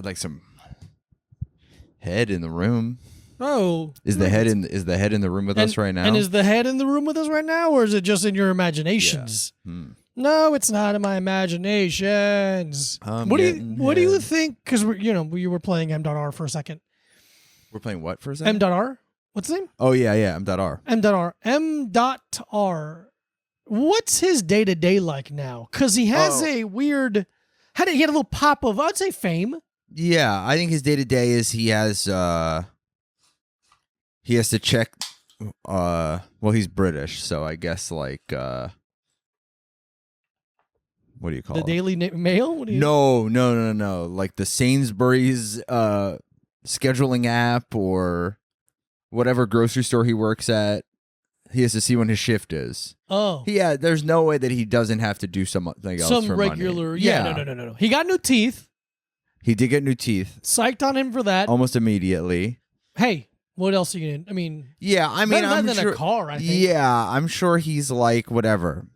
like some head in the room. Oh, Is the head in the room with us right now? And is the head in the room with us right now, or is it just in your imaginations? Yeah. No, it's not in my imaginations. What do you think? Because we were playing M.R for a second. We're playing what for a second? M.R. What's his name? Oh yeah, M.R. M.R. What's his day-to-day like now? Because he has a weird. He had a little pop of, I'd say, fame. Yeah, I think his day-to-day is he has to check. Well, he's British, so I guess like what do you call the it? Daily Mail? What do you No. Like the Sainsbury's scheduling app or whatever grocery store he works at. He has to see when his shift is. Oh. Yeah, there's no way that he doesn't have to do something else for regular. money. Yeah, no. He got new teeth. He did get new teeth. Psyched on him for that. Almost immediately. Hey, what else are you going to... I mean... Yeah, I mean, better than a car, I think. Yeah, I'm sure he's like, whatever,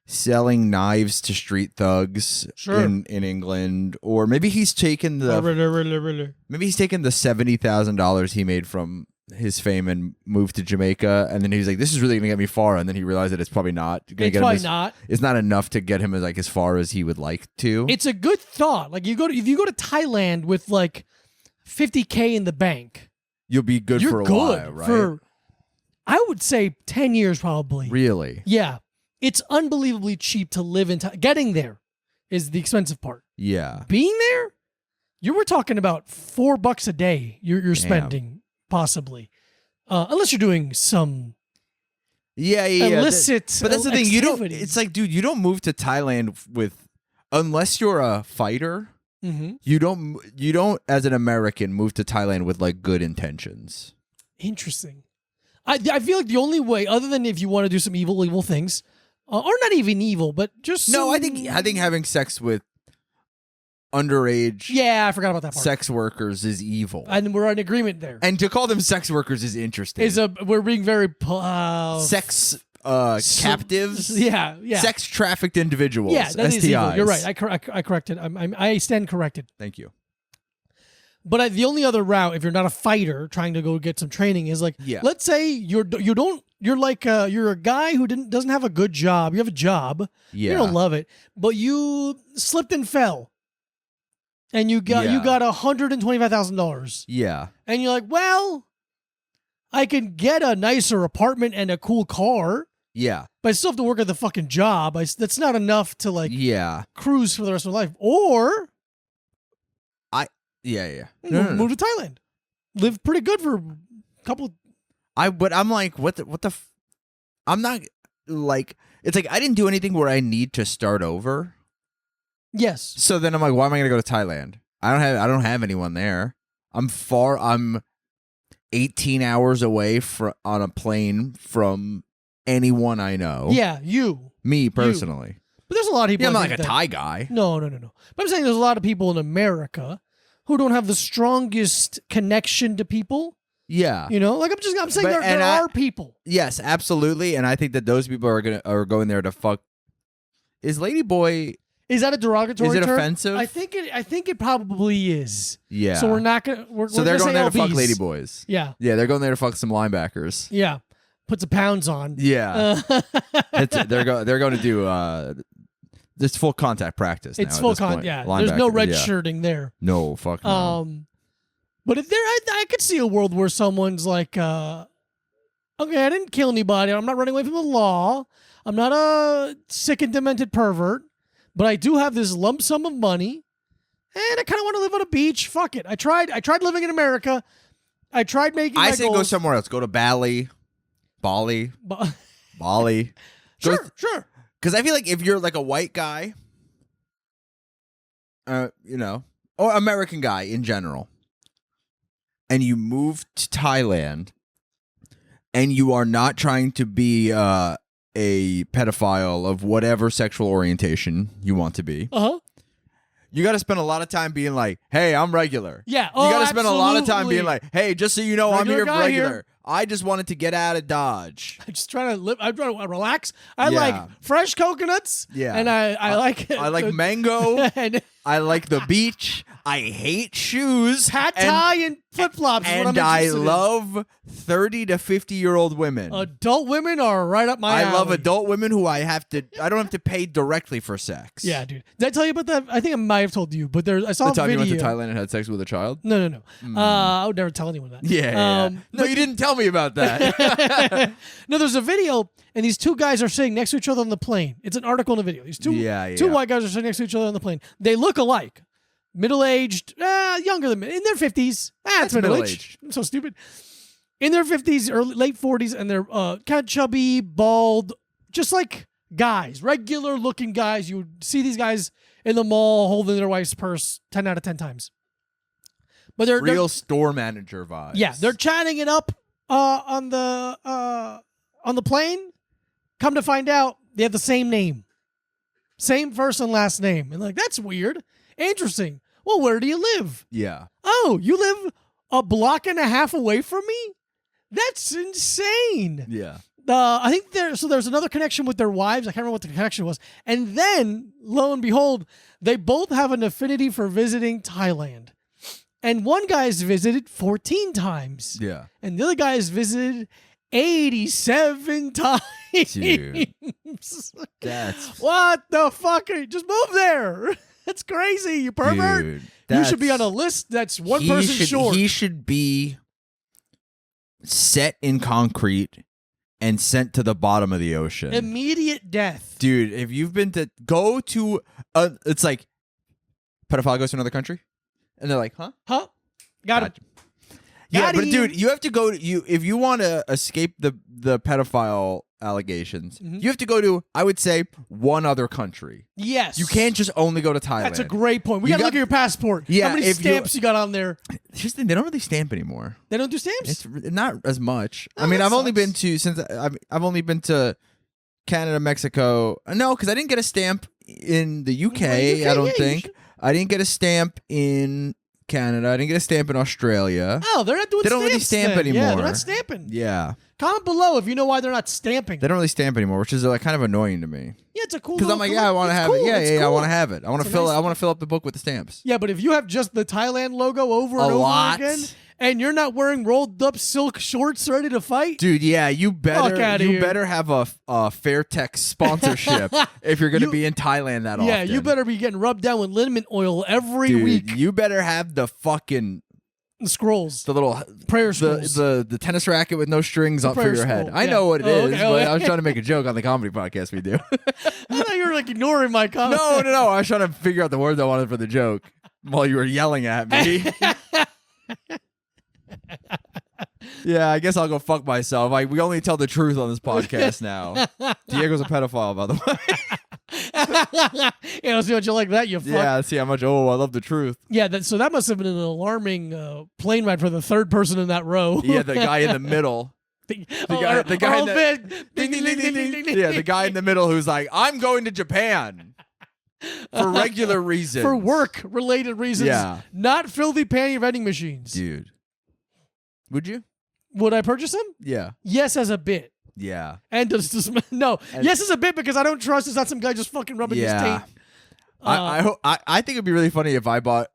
selling knives to street thugs in England. Or maybe he's taken the... Maybe he's taken the $70,000 he made from his fame and moved to Jamaica, and then he's like, this is really gonna get me far, and then he realized that it's probably not gonna get him it's not enough to get him as far as he would like to. It's a good thought. Like if you go to Thailand with like $50K in the bank, you'll be good for a while, right? For I would say 10 years probably. Really? Yeah. It's unbelievably cheap to live in getting there is the expensive part. Yeah. Being there, you were talking about $4 a day you're spending. Possibly, unless you're doing some illicit. But that's the thing. activities. You don't. It's like, dude, you don't move to Thailand unless you're a fighter. Mm-hmm. You don't as an American move to Thailand with like good intentions. Interesting. I feel like the only way, other than if you want to do some evil things, or not even evil, but just I think having sex with underage I forgot about that part. sex workers is evil, and we're in agreement there. And to call them sex workers is interesting. We're being very sex captives. Yeah. Sex trafficked individuals. Yeah, that STIs. is evil. You're right. I corrected. I stand corrected. Thank you. But the only other route, if you're not a fighter trying to go get some training, is like, let's say you're a guy who doesn't have a good job. You have a job. Yeah. You don't love it, but you slipped and fell. And you got $125,000. Yeah. And you're like, well, I can get a nicer apartment and a cool car. Yeah. But I still have to work at the fucking job. That's not enough to cruise for the rest of my life. Or move to Thailand. Live pretty good for a couple. But I'm like, I'm not like, it's like I didn't do anything where I need to start over. Yes. So then I'm like, why am I going to go to Thailand? I don't have anyone there. I'm 18 hours away on a plane from anyone I know. Yeah, me personally. But there's a lot of people. Yeah, I'm not like a Thai guy. No. But I'm saying there's a lot of people in America who don't have the strongest connection to people. Yeah. I'm saying there are people. Yes, absolutely. And I think that those people are going there to fuck. Is Ladyboy... Is that a derogatory term? Is it offensive? I think it probably is. Yeah. So we're not gonna. So they're going there to fuck ladyboys. Yeah. Yeah, they're going there to fuck some linebackers. Yeah. Put some pounds on. Yeah. They're going to do this full contact practice. It's full contact. Yeah. There's no red shirting there. No, fuck no. But if I could see a world where someone's like, okay, I didn't kill anybody. I'm not running away from the law. I'm not a sick and demented pervert. But I do have this lump sum of money, and I kind of want to live on a beach. Fuck it. I tried living in America. I tried making my say goals. Go somewhere else. Go to Bali. Bali. Sure. Because I feel like if you're like a white guy, or American guy in general, and you move to Thailand, and you are not trying to be a pedophile of whatever sexual orientation you want to be. You got to spend a lot of time being like, "Hey, I'm regular." Yeah. You got to spend a lot of time being like, "Hey, just so you know, I'm here regular. Here. I just wanted to get out of Dodge. I'm just trying to live. I'm trying to relax. I like fresh coconuts. Yeah. And I like I like mango. and I like the beach. I hate shoes. Pad thai and flip-flops is what I'm And I interested in. love 30 to 50-year-old women. Adult women are right up my alley. I love adult women who I don't have to pay directly for sex. Yeah, dude. Did I tell you about that? I think I might have told you, but I saw The a time video. you went to Thailand and had sex with a child? No. I would never tell anyone that. Yeah. No, you didn't tell me about that. No, there's a video, and these two guys are sitting next to each other on the plane. It's an article in the video. These two white guys are sitting next to each other on the plane. They look alike. Middle-aged, younger than me, in their 50s. That's middle-aged. I'm so stupid. In their 50s, late 40s, and they're kind of chubby, bald, just like guys, regular-looking guys. You would see these guys in the mall holding their wife's purse 10 out of 10 times. But they're real store manager vibes. Yeah, they're chatting it up on the plane. Come to find out, they have the same name, same first and last name, and like that's weird. Interesting. Well, where do you live? Yeah. Oh, you live a block and a half away from me? That's insane. Yeah. I think there's another connection with their wives. I can't remember what the connection was. And then, lo and behold, they both have an affinity for visiting Thailand. And one guy's visited 14 times. Yeah. And the other guy's visited 87 times. Dude. That's... What the fuck? Just move there. That's crazy, you pervert. Dude, you should be on a list that's one person short. He should be set in concrete and sent to the bottom of the ocean. Immediate death. Dude, if you've been to it's like pedophile goes to another country and they're like, huh? Got him. Yeah, but dude, you have to go if you want to escape the pedophile allegations, you have to go to, I would say, one other country. Yes. You can't just only go to Thailand. That's a great point. We got to look at your passport. Yeah, how many stamps you got on there? Here's the thing, they don't really stamp anymore. They don't do stamps? It's not as much. Oh, I mean, that I've only sucks. been I've only been to Canada, Mexico. No, because I didn't get a stamp in the UK. I don't think. I didn't get a stamp in Canada. I didn't get a stamp in Australia. Oh, they're not doing They stamps. don't really stamp then. anymore. Yeah, they're not stamping. Yeah. Comment below if you know why they're not stamping. They don't really stamp anymore, which is like kind of annoying to me. Yeah, it's a cool. Because I'm like, yeah, I want to have it. Yeah, I want to have it. I want to fill. nice I want to fill up the book with the stamps. Yeah, but if you have just the Thailand logo over and over again, and you're not wearing rolled up silk shorts ready to fight, dude, yeah, you better have a Fairtex sponsorship if you're going to be in Thailand that often. Yeah, you better be getting rubbed down with liniment oil every week. You better have the fucking scrolls, the little prayer scrolls, the tennis racket with no strings up for your head. scroll. I know what it is, okay. but I was trying to make a joke on the comedy podcast we do. I thought you were like ignoring my comment. No. I was trying to figure out the words I wanted for the joke while you were yelling at me. Yeah, I guess I'll go fuck myself. We only tell the truth on this podcast now. Diego's a pedophile, by the way. Yeah, let's see what you like that, you fuck. Yeah, see how much, I love the truth. Yeah, so that must have been an alarming plane ride for the third person in that row. Yeah, the guy in the middle. The guy in the middle who's like, I'm going to Japan for regular reasons. For work-related reasons. Yeah. Not filthy panty vending machines. Dude. Would you? Would I purchase them? Yeah. Yes, as a bit. Yeah. And no. Yes, as a bit because I don't trust it's not some guy just fucking rubbing his taint. I think it'd be really funny if I bought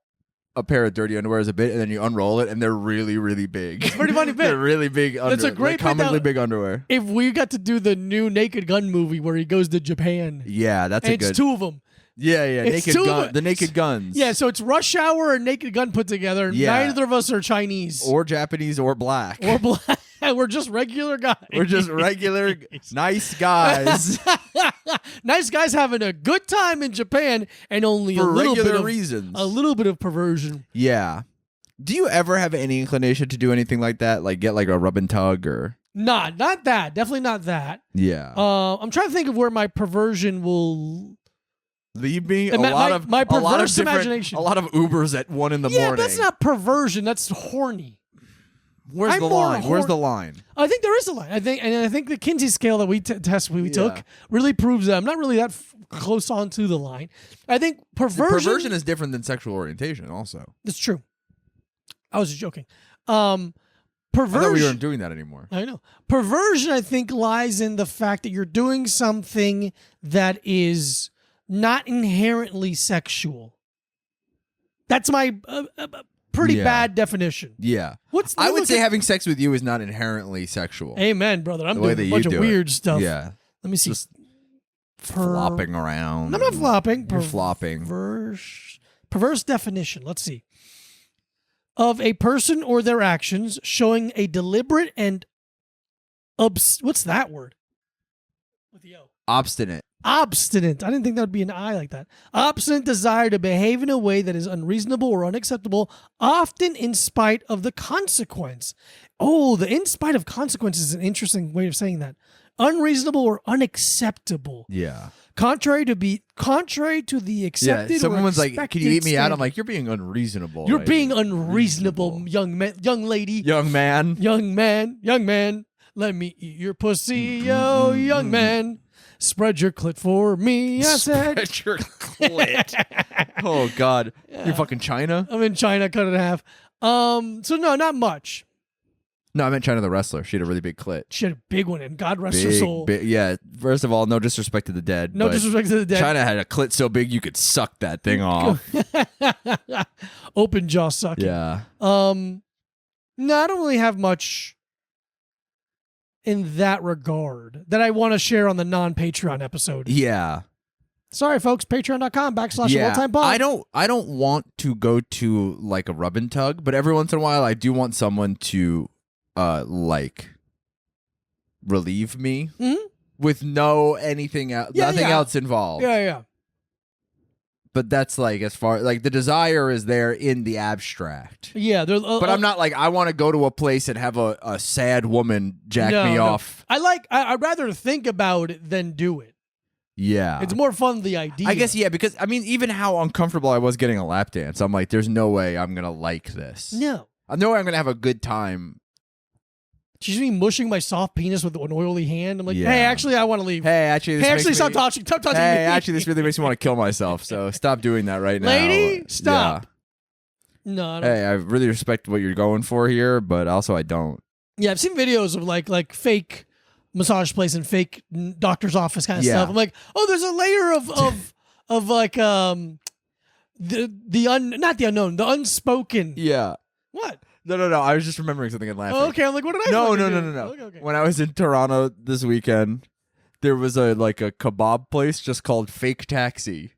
a pair of dirty underwear as a bit and then you unroll it and they're really, really big. It's a pretty funny bit. They're really big underwear. That's a great bit. Comically big underwear. If we got to do the new Naked Gun movie where he goes to Japan. Yeah, that's and a good. It's two of them. Yeah. It's The Naked Guns. Yeah, so it's Rush Hour and Naked Gun put together. Yeah. Neither of us are Chinese. Or Japanese or black. Or black. We're just regular guys. We're just regular, nice guys. Nice guys having a good time in Japan and only For a little regular bit of reasons. A little bit of perversion. Yeah. Do you ever have any inclination to do anything like that? Like get like a rub and tug or? Not that. Definitely not that. Yeah. I'm trying to think of where my perversion will leave me my perverse imagination. A lot of Ubers at 1 a.m. Yeah, but that's not perversion. That's horny. Where's the line? Where's the line? I think there is a line. I think the Kinsey scale that we took really proves that I'm not really that close onto the line. I think perversion is different than sexual orientation. Also, that's true. I was just joking. Perversion. I thought we weren't doing that anymore. I know. Perversion, I think, lies in the fact that you're doing something that is not inherently sexual. That's my pretty Yeah. bad definition. Yeah. What's I would say having sex with you is not inherently sexual. Amen, brother. I'm The way doing a that bunch you of do weird it. stuff. Yeah. Let me see. Just flopping around. I'm not flopping. You're flopping. Perverse definition. Let's see. Of a person or their actions showing a deliberate and what's that word? With the O. Obstinate. Obstinate. I didn't think that would be an I like that. Obstinate desire to behave in a way that is unreasonable or unacceptable, often in spite of the consequence. Oh, the in spite of consequence is an interesting way of saying that. Unreasonable or unacceptable. Yeah. Contrary to the accepted. Yeah. Someone's or like, "Can you eat me out?" I'm standard. like, "You're being unreasonable. You're right being now." unreasonable, young lady, young man." young man. Let me eat your pussy, yo, young man. Spread your clit for me, I said. Spread your clit. Oh God, you're fucking China. I'm in China, cut it in half. So no, not much. No, I meant China the wrestler. She had a really big clit. She had a big one, and God rest her soul. Yeah. First of all, no disrespect to the dead. No but disrespect to the dead. China had a clit so big you could suck that thing off. Open jaw sucking. Yeah. No, I don't really have much in that regard that I want to share on the non-Patreon episode. Yeah. Sorry, folks. Patreon.com/oldtimepod. Yeah. I don't want to go to like a rub and tug, but every once in a while I do want someone to like relieve me with nothing else involved. Yeah. But that's like as far like the desire is there in the abstract. Yeah, But I'm not like I want to go to a place and have a sad woman jack me off. I'd rather think about it than do it. Yeah. It's more fun the idea. I guess, yeah, because I mean, even how uncomfortable I was getting a lap dance, I'm like, there's no way I'm gonna like this. No. No way I'm gonna have a good time. She's me mushing my soft penis with an oily hand. I'm like, Yeah. hey, actually, I want to leave. Hey, actually, Stop touching me. Hey, actually, this really makes me want to kill myself. So stop doing that right now, Lady. Stop. Yeah. No, I don't. Hey, I really respect what you're going for here, but also I don't. Yeah, I've seen videos of like fake massage place and fake doctor's office kind of Yeah. stuff. I'm like, oh, there's a layer of like not the unknown, the unspoken. Yeah. What? No. I was just remembering something and laughing. Oh, okay, I'm like, what did I? No. fucking do? Okay. When I was in Toronto this weekend, there was a kebab place just called Fake Taxi.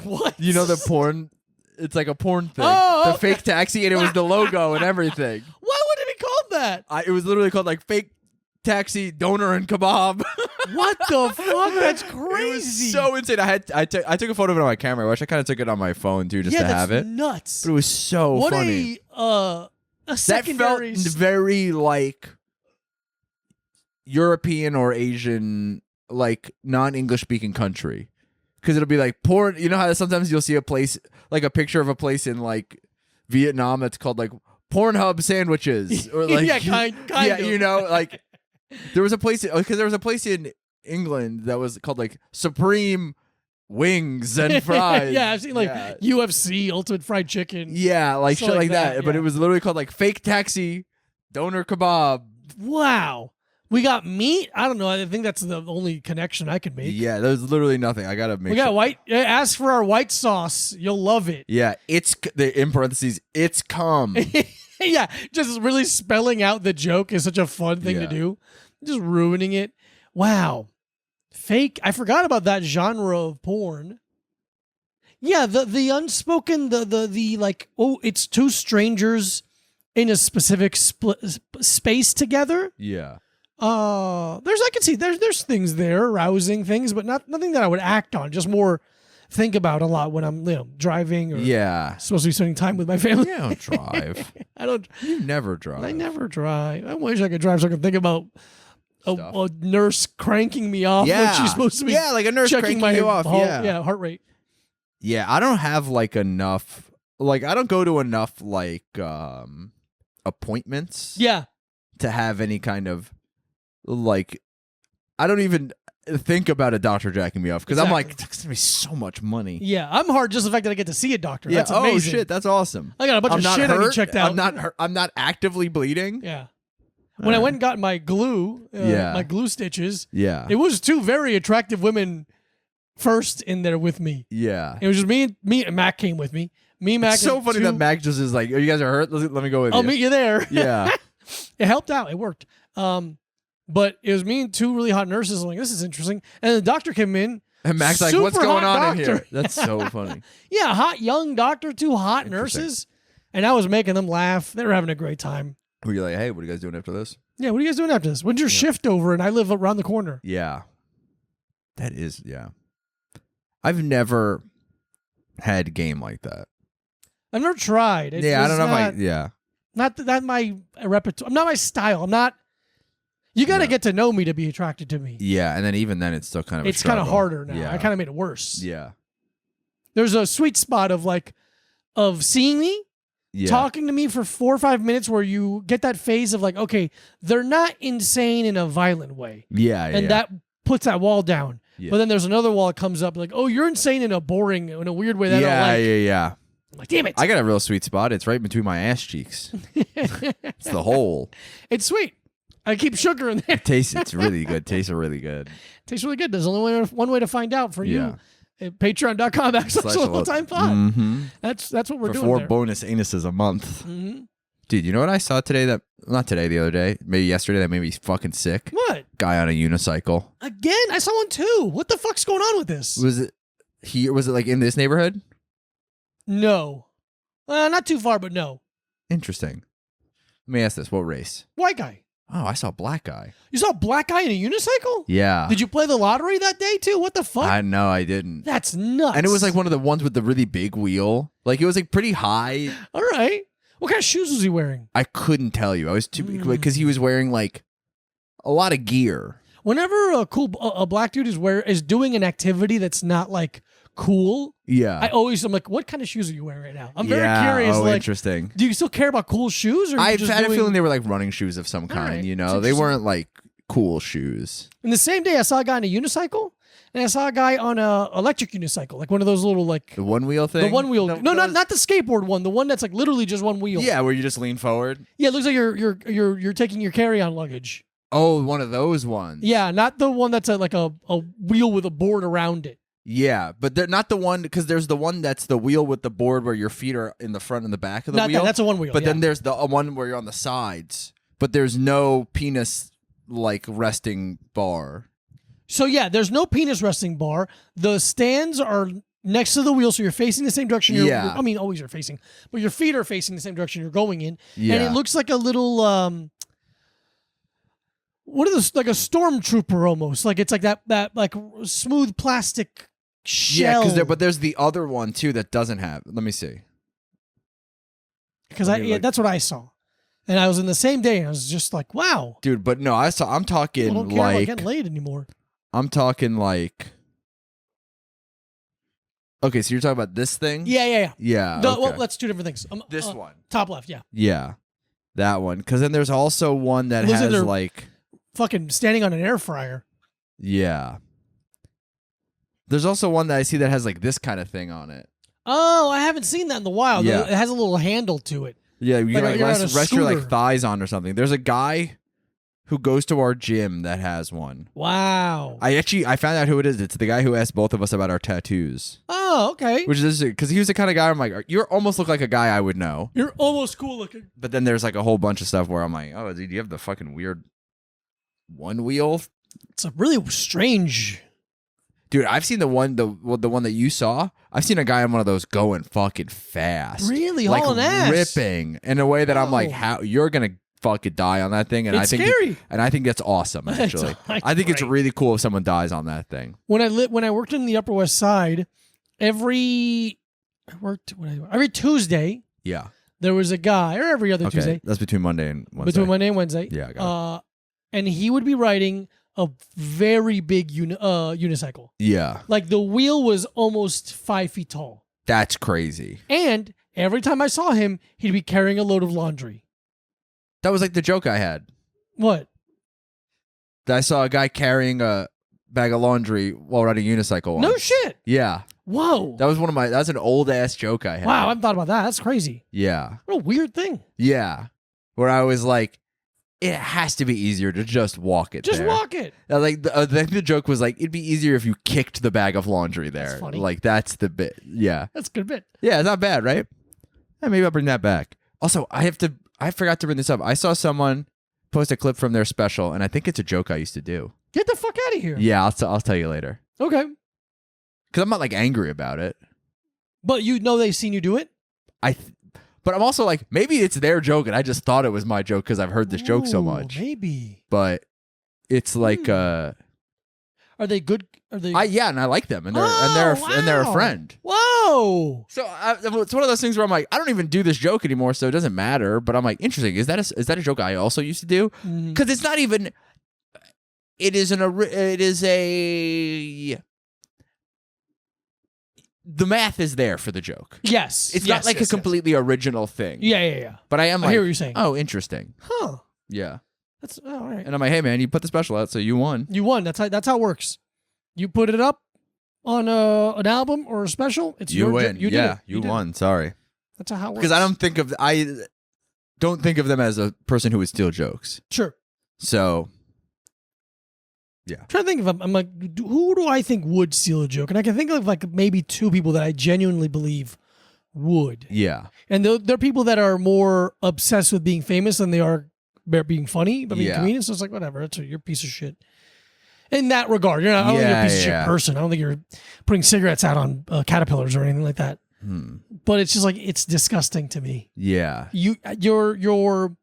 What? You know the porn? It's like a porn thing. Oh, the Fake Taxi, and it was the logo and everything. Why would it be called that? It was literally called like Fake Taxi Doner and Kebab. What the fuck? That's crazy. It was so insane. I took a photo of it on my camera. I wish I kind of took it on my phone too, just to have it. Nuts. But it was so What funny. a That secondary. felt very like European or Asian, like non-English speaking country, because it'll be like porn. You know how sometimes you'll see a place, like a picture of a place in like Vietnam that's called like Pornhub sandwiches, or like yeah, kind yeah, of. you know, like there was a place because there was a place in England that was called like Supreme Wings and Fries. Yeah, I've seen like UFC Ultimate Fried Chicken. Yeah, like Stuff shit like like that. that, But yeah. it was literally called like Fake Taxi Doner Kebab. Wow. We got meat. I don't know. I think that's the only connection I could make. Yeah, there's literally nothing. I gotta make. We got white. Ask for our white sauce. You'll love it. Yeah, in parentheses. It's cum. Yeah, just really spelling out the joke is such a fun thing to Yeah. do. Just ruining it. Wow. Fake. I forgot about that genre of porn. Yeah, the unspoken, the like, oh, it's two strangers in a specific space together. Yeah. I can see there's things there, arousing things, but nothing that I would act on. Just more think about a lot when I'm driving or supposed to be spending time with my family. You don't drive. I don't. You never drive. I never drive. I wish I could drive so I could think about a nurse cranking me off when she's supposed to be. Yeah, like a nurse checking cranking my you off. heart rate. Yeah, I don't have like enough. Like I don't go to enough like appointments. Yeah. To have any kind of like, I don't even think about a doctor jacking me off because I'm like, it's gonna be so much money. Yeah, I'm hard just the fact that I get to see a doctor. Yeah. That's amazing. Oh shit, that's awesome. I got a bunch of shit I need checked out. I'm not hurt. I'm not actively bleeding. Yeah. When I went and got my glue, my glue stitches, it was two very attractive women first in there with me. Yeah. It was just me and Mac came with me. Me, Mac. It's so funny that Mac just is like, "Oh, you guys are hurt. Let me go with you." I'll meet you there. Yeah. It helped out. It worked. But it was me and two really hot nurses. I'm like, this is interesting. And the doctor came in. And Mac's like, super "What's going hot on in doctor. here?" That's so funny. Yeah, hot young doctor, two hot nurses. And I was making them laugh. They were having a great time. Were you like, "Hey, what are you guys doing after this?" Yeah, what are you guys doing after this? When's your shift over? And I live around the corner. Yeah. That is, yeah. I've never had a game like that. I've never tried. It I don't know not, if yeah. Not my repertoire. Not my style. I'm not. You got to get to know me to be attracted to me. Yeah, and then even then, it's still kind of. It's kind of harder now. Yeah. I kind of made it worse. Yeah. There's a sweet spot of seeing me, talking to me for 4 or 5 minutes, where you get that phase of like, okay, they're not insane in a violent way. Yeah, and that puts that wall down. Yeah. But then there's another wall that comes up like, oh, you're insane in a weird way that I don't like. Yeah. I'm like, damn it. I got a real sweet spot. It's right between my ass cheeks. It's the hole. It's sweet. I keep sugar in there. It's really good. Tastes really good. Tastes really good. There's only one way to find out for you. At patreon.com/LevelTimePod. Mm-hmm. That's what we're for doing 4 there. bonus anuses a month. Mm-hmm. Dude, you know what I saw today not today, the other day, maybe yesterday, that made me fucking sick? What? Guy on a unicycle. Again? I saw one too. What the fuck's going on with this? Was it like in this neighborhood? No. Not too far, but no. Interesting. Let me ask this. What race? White guy. Oh, I saw a black guy. You saw a black guy in a unicycle? Yeah. Did you play the lottery that day too? What the fuck? No, I didn't. That's nuts. And it was like one of the ones with the really big wheel. Like it was like pretty high. All right. What kind of shoes was he wearing? I couldn't tell you. I was too because he was wearing like a lot of gear. Whenever a black dude is doing an activity that's not like cool, yeah, I'm like, what kind of shoes are you wearing right now? I'm very curious. Oh, like, interesting. Do you still care about cool shoes? Or I had a feeling they were like running shoes of some kind. Right. You know, they weren't like cool shoes. And the same day, I saw a guy on a unicycle, and I saw a guy on a electric unicycle, like one of those little like the one wheel thing. The one wheel. No, not the skateboard one. The one that's like literally just one wheel. Yeah, where you just lean forward. Yeah, it looks like you're taking your carry-on luggage. Oh, one of those ones. Yeah, not the one that's like a wheel with a board around it. Yeah, but they're not the one, because there's the one that's the wheel with the board where your feet are in the front and the back of the wheel. That's a one wheel. But then there's the one where you're on the sides, but there's no penis like resting bar. So yeah, there's no penis resting bar. The stands are next to the wheel, so you're facing the same direction. I mean, always you're facing, but your feet are facing the same direction you're going in. Yeah. And it looks like a little what are those, like a stormtrooper almost? Like it's like that like smooth plastic shell. Yeah, but there's the other one too that doesn't have. Let me see. Because that's what I saw, and I was in the same day, and I was just like, wow, dude. But no, I'm talking I don't care about getting laid anymore. I'm talking like. Okay, so you're talking about this thing? Yeah. Okay. Well, that's two different things. This one, top left, yeah. Yeah, that one. Because then there's also one that has like fucking standing on an air fryer. Yeah. There's also one that I see that has like this kind of thing on it. Oh, I haven't seen that in the wild. Yeah. It has a little handle to it. Yeah, you can like rest your like thighs on or something. There's a guy who goes to our gym that has one. Wow. I found out who it is. It's the guy who asked both of us about our tattoos. Oh, okay. Which is because he was the kind of guy I'm like, you almost look like a guy I would know. You're almost cool looking. But then there's like a whole bunch of stuff where I'm like, oh, dude, you have the fucking weird one wheel. It's a really strange. Dude, I've seen the one that you saw. I've seen a guy on one of those going fucking fast. Really? Like hauling ass. ripping in a way that I'm like, how you're gonna fucking die on that thing? And it's scary. I think that's awesome, actually. I think it's really cool if someone dies on that thing. When I worked in the Upper West Side, every Tuesday, yeah, there was a guy, or every other Tuesday. That's between Monday and Wednesday. Between Monday and Wednesday. Yeah, I got it. And he would be riding a very big unicycle. Yeah. Like the wheel was almost 5 feet tall. That's crazy. And every time I saw him, he'd be carrying a load of laundry. That was like the joke I had. What? That I saw a guy carrying a bag of laundry while riding a unicycle. No shit. Yeah. Whoa. That's an old ass joke I had. Wow, I haven't thought about that. That's crazy. Yeah. What a weird thing. Yeah. Where I was like, it has to be easier to just walk it. Just walk it. Like the joke was like, it'd be easier if you kicked the bag of laundry there. That's funny. Like that's the bit. Yeah. That's a good bit. Yeah, it's not bad, right? maybe I'll bring that back. Also, I forgot to bring this up. I saw someone post a clip from their special, and I think it's a joke I used to do. Get the fuck out of here. Yeah, I'll tell you later. Okay. Because I'm not like angry about it. But you know they've seen you do it? But I'm also like, maybe it's their joke, and I just thought it was my joke because I've heard this joke so Ooh, much. Maybe. But it's like, Are they good? Are they? yeah, and I like them, and they're a friend. Whoa! So it's one of those things where I'm like, I don't even do this joke anymore, so it doesn't matter. But I'm like, interesting. Is that a joke I also used to do? Because it's not even. It is a. The math is there for the joke. Yes. It's not like a completely original thing. Yeah. But I am like, I hear what you're saying. Oh, interesting. Huh. Yeah. That's all right. And I'm like, hey man, you put the special out, so you won. You won. That's how it works. You put it up on an album or a special. It's you your win. You did you won. Sorry. That's how it works. Because I don't think of them as a person who would steal jokes. Sure. So. Yeah. I'm trying to think of. I'm like, who do I think would steal a joke? And I can think of like maybe two people that I genuinely believe would. Yeah. And they're people that are more obsessed with being famous than they are being funny, but being comedians. So it's like, whatever. You're a piece of shit. In that regard, I don't think you're a piece of shit person. I don't think you're putting cigarettes out on caterpillars or anything like that. But it's just like, it's disgusting to me. Yeah. Your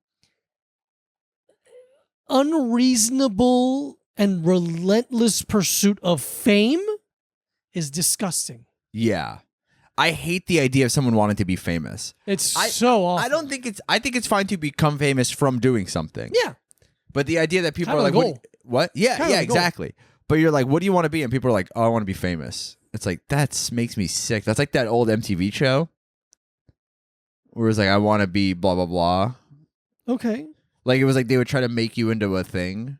unreasonable and relentless pursuit of fame is disgusting. Yeah. I hate the idea of someone wanting to be famous. It's so awful. I think it's fine to become famous from doing something. Yeah. But the idea that people kind are of like, the what? Yeah, kind of the exactly. But you're like, what do you want to be? And people are like, oh, I want to be famous. It's like, that makes me sick. That's like that old MTV show where it's like, I want to be blah, blah, blah. Okay. Like, it was like they would try to make you into a thing.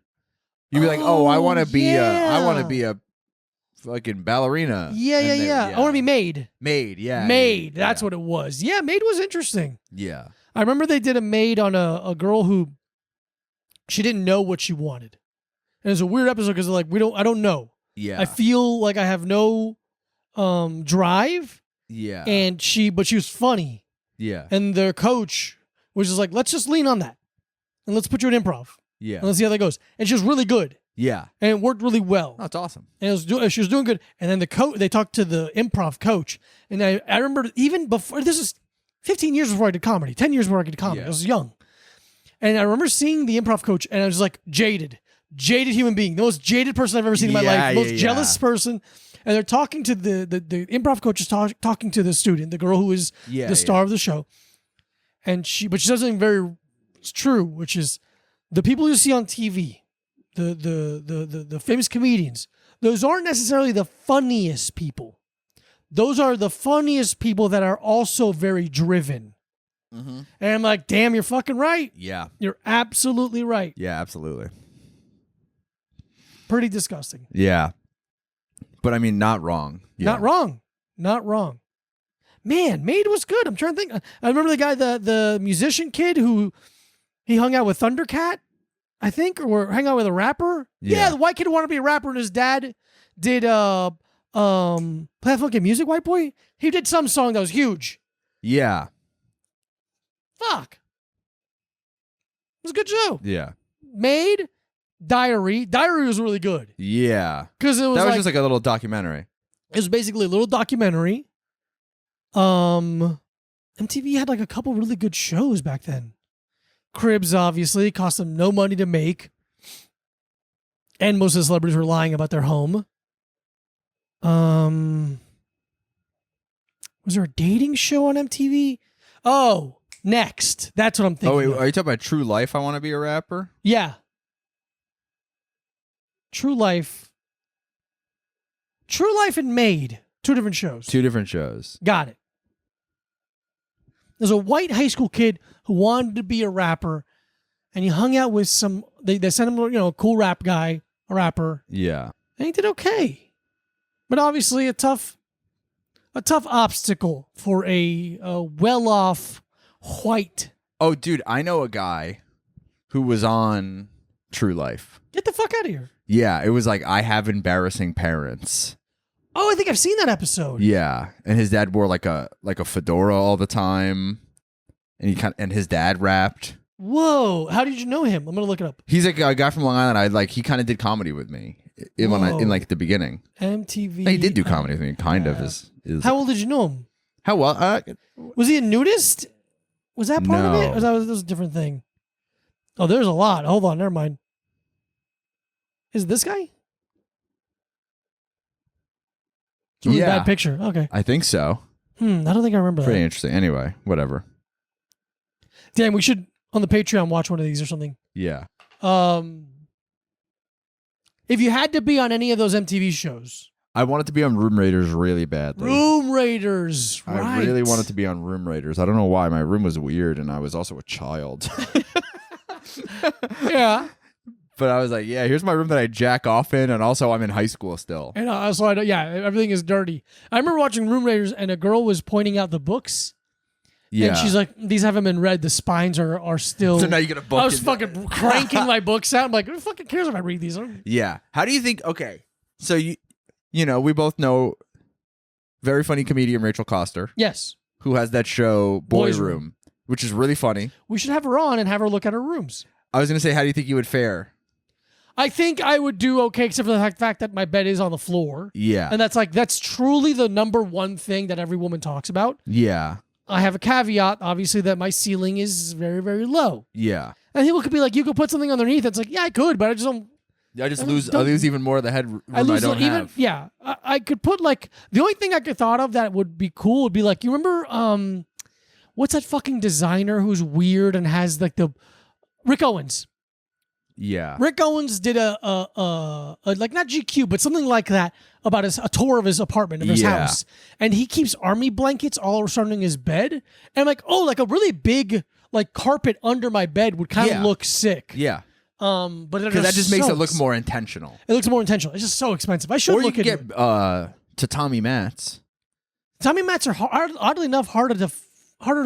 You'd be like, oh, I want to be a fucking ballerina. Yeah. I want to be Made. Made. That's what it was. Yeah, Made was interesting. Yeah. I remember they did a Made on a girl who she didn't know what she wanted. And it was a weird episode because like, I don't know. Yeah. I feel like I have no drive. Yeah. But she was funny. Yeah. And their coach was just like, let's just lean on that. And let's put you in improv. Yeah. And let's see how that goes. And she was really good. Yeah. And it worked really well. Oh, that's awesome. And she was doing good. And then they talked to the improv coach. And I remember even before, this is 15 years before I did comedy, 10 years before I did comedy. Yeah. I was young. And I remember seeing the improv coach and I was like, jaded human being, the most jaded person I've ever seen in my life, the most jealous person. And they're talking to the improv coach is talking to the student, the girl who is the star of the show. And she says something very true, which is the people you see on TV, the famous comedians, those aren't necessarily the funniest people. Those are the funniest people that are also very driven. Mm-hmm. And I'm like, damn, you're fucking right. Yeah. You're absolutely right. Yeah, absolutely. Pretty disgusting. Yeah. But I mean, not wrong. Yeah. Not wrong. Man, Made was good. I'm trying to think. I remember the guy, the musician kid who he hung out with Thundercat, I think, or hang out with a rapper. Yeah, the white kid who wanted to be a rapper and his dad did play fucking music, white boy. He did some song that was huge. Yeah. Fuck. It was a good show. Yeah. Made. Diary was really good. Yeah. Because it was just like a little documentary. It was basically a little documentary. MTV had like a couple really good shows back then. Cribs, obviously, cost them no money to make. And most of the celebrities were lying about their home. Was there a dating show on MTV? Oh, Next. That's what I'm thinking. Oh, wait, of. are you talking about True Life? I Want to Be a Rapper? Yeah. True Life and Made. Two different shows. Two different shows. Got it. There's a white high school kid who wanted to be a rapper, and he hung out with some. They sent him, a cool rap guy, a rapper. Yeah. And he did okay, but obviously a tough obstacle for a well-off white. Oh, dude, I know a guy who was on True Life. Get the fuck out of here. Yeah, it was like, I have embarrassing parents. Oh, I think I've seen that episode. Yeah, and his dad wore like a fedora all the time. and his dad rapped. Whoa! How did you know him? I'm gonna look it up. He's like a guy from Long Island. He kind of did comedy with me in like the beginning. MTV. He did do comedy with me, kind of. Is How old did you know him? How well? Was he a nudist? Was that part of it? Or that was a different thing? Oh, there's a lot. Hold on, never mind. Is it this guy? It's a really bad picture. Okay. I think so. I don't think I remember Pretty that. interesting. Anyway, whatever. Damn, we should on the Patreon watch one of these or something. Yeah. If you had to be on any of those MTV shows, I wanted to be on Room Raiders really badly. Room Raiders, right? I really wanted to be on Room Raiders. I don't know why. My room was weird, and I was also a child. Yeah. But I was like, yeah, here's my room that I jack off in, and also I'm in high school still. And so everything is dirty. I remember watching Room Raiders, and a girl was pointing out the books. Yeah. And she's like, these haven't been read. The spines are still. So now you get a book. I was fucking cranking my books out. I'm like, who fucking cares if I read these? Yeah. How do you think? Okay. So we both know very funny comedian Rachel Coster. Yes. Who has that show Boys Room, which is really funny. We should have her on and have her look at her rooms. I was going to say, how do you think you would fare? I think I would do okay, except for the fact that my bed is on the floor. Yeah. And that's truly the number one thing that every woman talks about. Yeah. I have a caveat, obviously, that my ceiling is very, very low. Yeah. And people could be like, you could put something underneath. It's like, yeah, I could, but I just don't. I lose even more of the headroom I don't have. Yeah. I could put the only thing I could thought of that would be cool would be you remember, what's that fucking designer who's weird and has the Rick Owens. Yeah. Rick Owens did a not GQ, but something like that about a tour of his apartment, of his house. And he keeps army blankets all surrounding his bed. And I'm like, oh, a really big carpet under my bed would kind of look sick. Yeah. But because that just makes it look more intentional. It looks more intentional. It's just so expensive. I should or look you at get tatami mats. Tatami mats are oddly enough harder to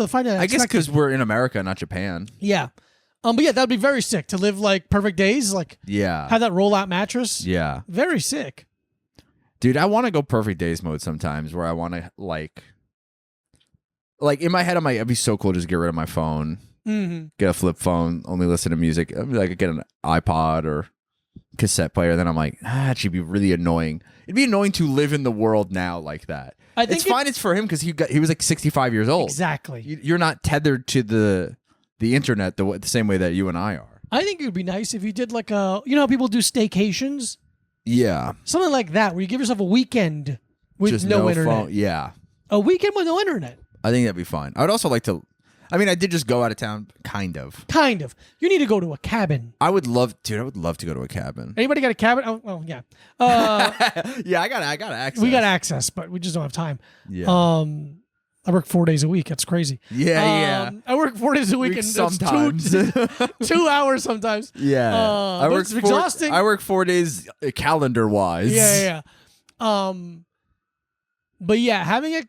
find. I guess because we're in America, not Japan. Yeah. But yeah, that would be very sick to live perfect days. Have that rollout mattress. Yeah. Very sick. Dude, I want to go perfect days mode sometimes where I want to in my head, it'd be so cool to just get rid of my phone, get a flip phone, only listen to music. I'd be get an iPod or cassette player. Then I'm like, it should be really annoying. It'd be annoying to live in the world now like that. I think it's fine. It's for him because he was 65 years old. Exactly. You're not tethered to the internet the same way that you and I are. I think it would be nice if you did how people do staycations. Yeah. Something like that where you give yourself a weekend with just no internet. Phone. Yeah. A weekend with no internet. I think that'd be fine. I would also like to. I mean, I did just go out of town, kind of. Kind of. You need to go to a cabin. I would love to go to a cabin. Anybody got a cabin? Oh yeah. Yeah, I got access. We got access, but we just don't have time. Yeah. I work 4 days a week. That's crazy. Yeah. I work 4 days a week, and sometimes 2 hours sometimes. Yeah. I work exhausting. I work 4 days calendar wise. Yeah. But yeah, having it.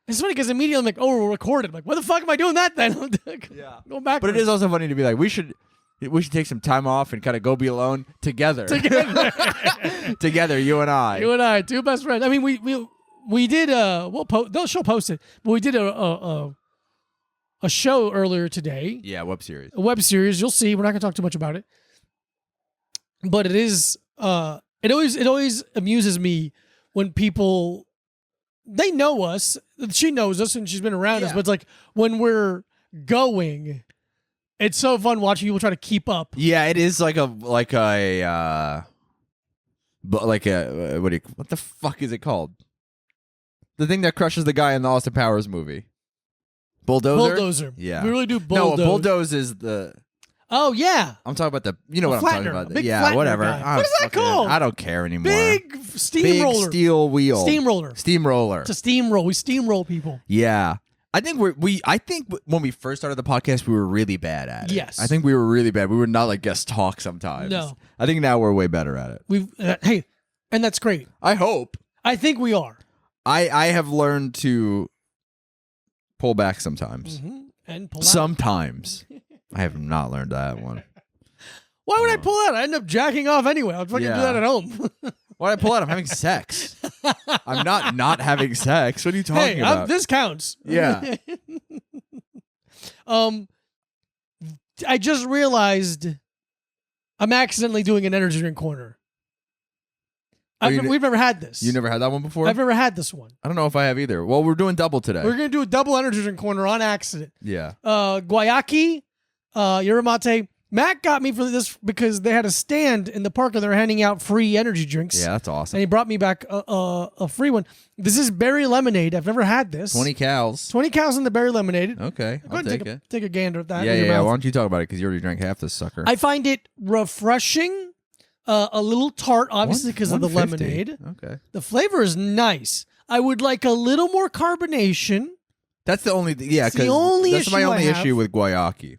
It's funny because immediately I'm like, oh, we're recorded. I'm like, what the fuck am I doing that then? Yeah. Going back. But it is also funny to be like, we should take some time off and kind of go be alone together. Together, you and I. You and I, two best friends. I mean, we did she'll post it, but we did a show earlier today. Yeah, web series. A web series. You'll see. We're not gonna talk too much about it, but it is. It always amuses me when people they know us. She knows us and she's been around us, but it's when we're going, it's so fun watching people try to keep up. Yeah, it is what the fuck is it called? The thing that crushes the guy in the Austin Powers movie. Bulldozer? Yeah. We really do bulldoze. No, bulldoze is the... Oh, yeah. I'm talking about what I'm talking about. Big yeah, whatever. What is that called? I don't care anymore. Big steamroller. Big steel wheel. Steamroller. It's a steamroll. We steamroll people. Yeah. I think I think when we first started the podcast, we were really bad at it. Yes. I think we were really bad. We would not guest talk sometimes. No. I think now we're way better at it. Hey, and that's great. I hope. I think we are. I have learned to pull back sometimes. Mm-hmm. And pull out. Sometimes. I have not learned that one. Why would I pull out? I end up jacking off anyway. I'll fucking do that at home. Why would I pull out? I'm having sex. I'm not having sex. What are you talking about? This counts. Yeah. I just realized I'm accidentally doing an energy drink corner. We've never had this. You never had that one before? I've never had this one. I don't know if I have either. Well, we're doing double today. We're going to do a double energy drink corner on accident. Yeah. Guayaki, yerba mate. Matt got me for this because they had a stand in the park and they're handing out free energy drinks. Yeah, that's awesome. And he brought me back a free one. This is berry lemonade. I've never had this. 20 cows. 20 cows in the berry lemonade. Okay, I'll take it. Take a gander at that. Yeah. Why don't you talk about it? Because you already drank half this sucker. I find it refreshing. A little tart, obviously, because of the lemonade. Okay. The flavor is nice. I would like a little more carbonation. That's the only because that's my only issue with Guayaki.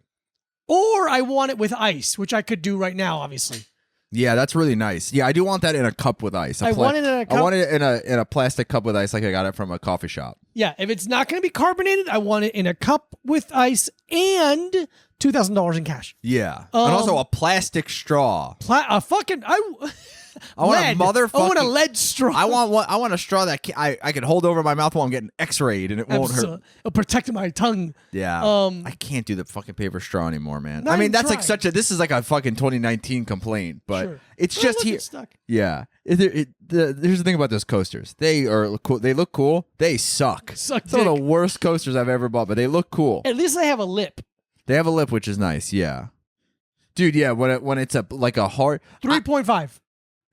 Or I want it with ice, which I could do right now, obviously. Yeah, that's really nice. Yeah, I do want that in a cup with ice. I want it in a cup. I want it in a plastic cup with ice, like I got it from a coffee shop. Yeah, if it's not going to be carbonated, I want it in a cup with ice and $2,000 in cash. Yeah, and also a plastic straw. I want a motherfucking. I want a lead straw. I want a straw that I can hold over my mouth while I'm getting X-rayed and it won't hurt. It'll protect my tongue. Yeah. I can't do the fucking paper straw anymore, man. I mean, that's like this is like a fucking 2019 complaint, but sure. It's just here. Stuck. Yeah. Here's the thing about those coasters. They are cool. They look cool. They suck. Some of the worst coasters I've ever bought, but they look cool. At least they have a lip. They have a lip, which is nice. Yeah. Dude, yeah, when it's like a hard 3.5.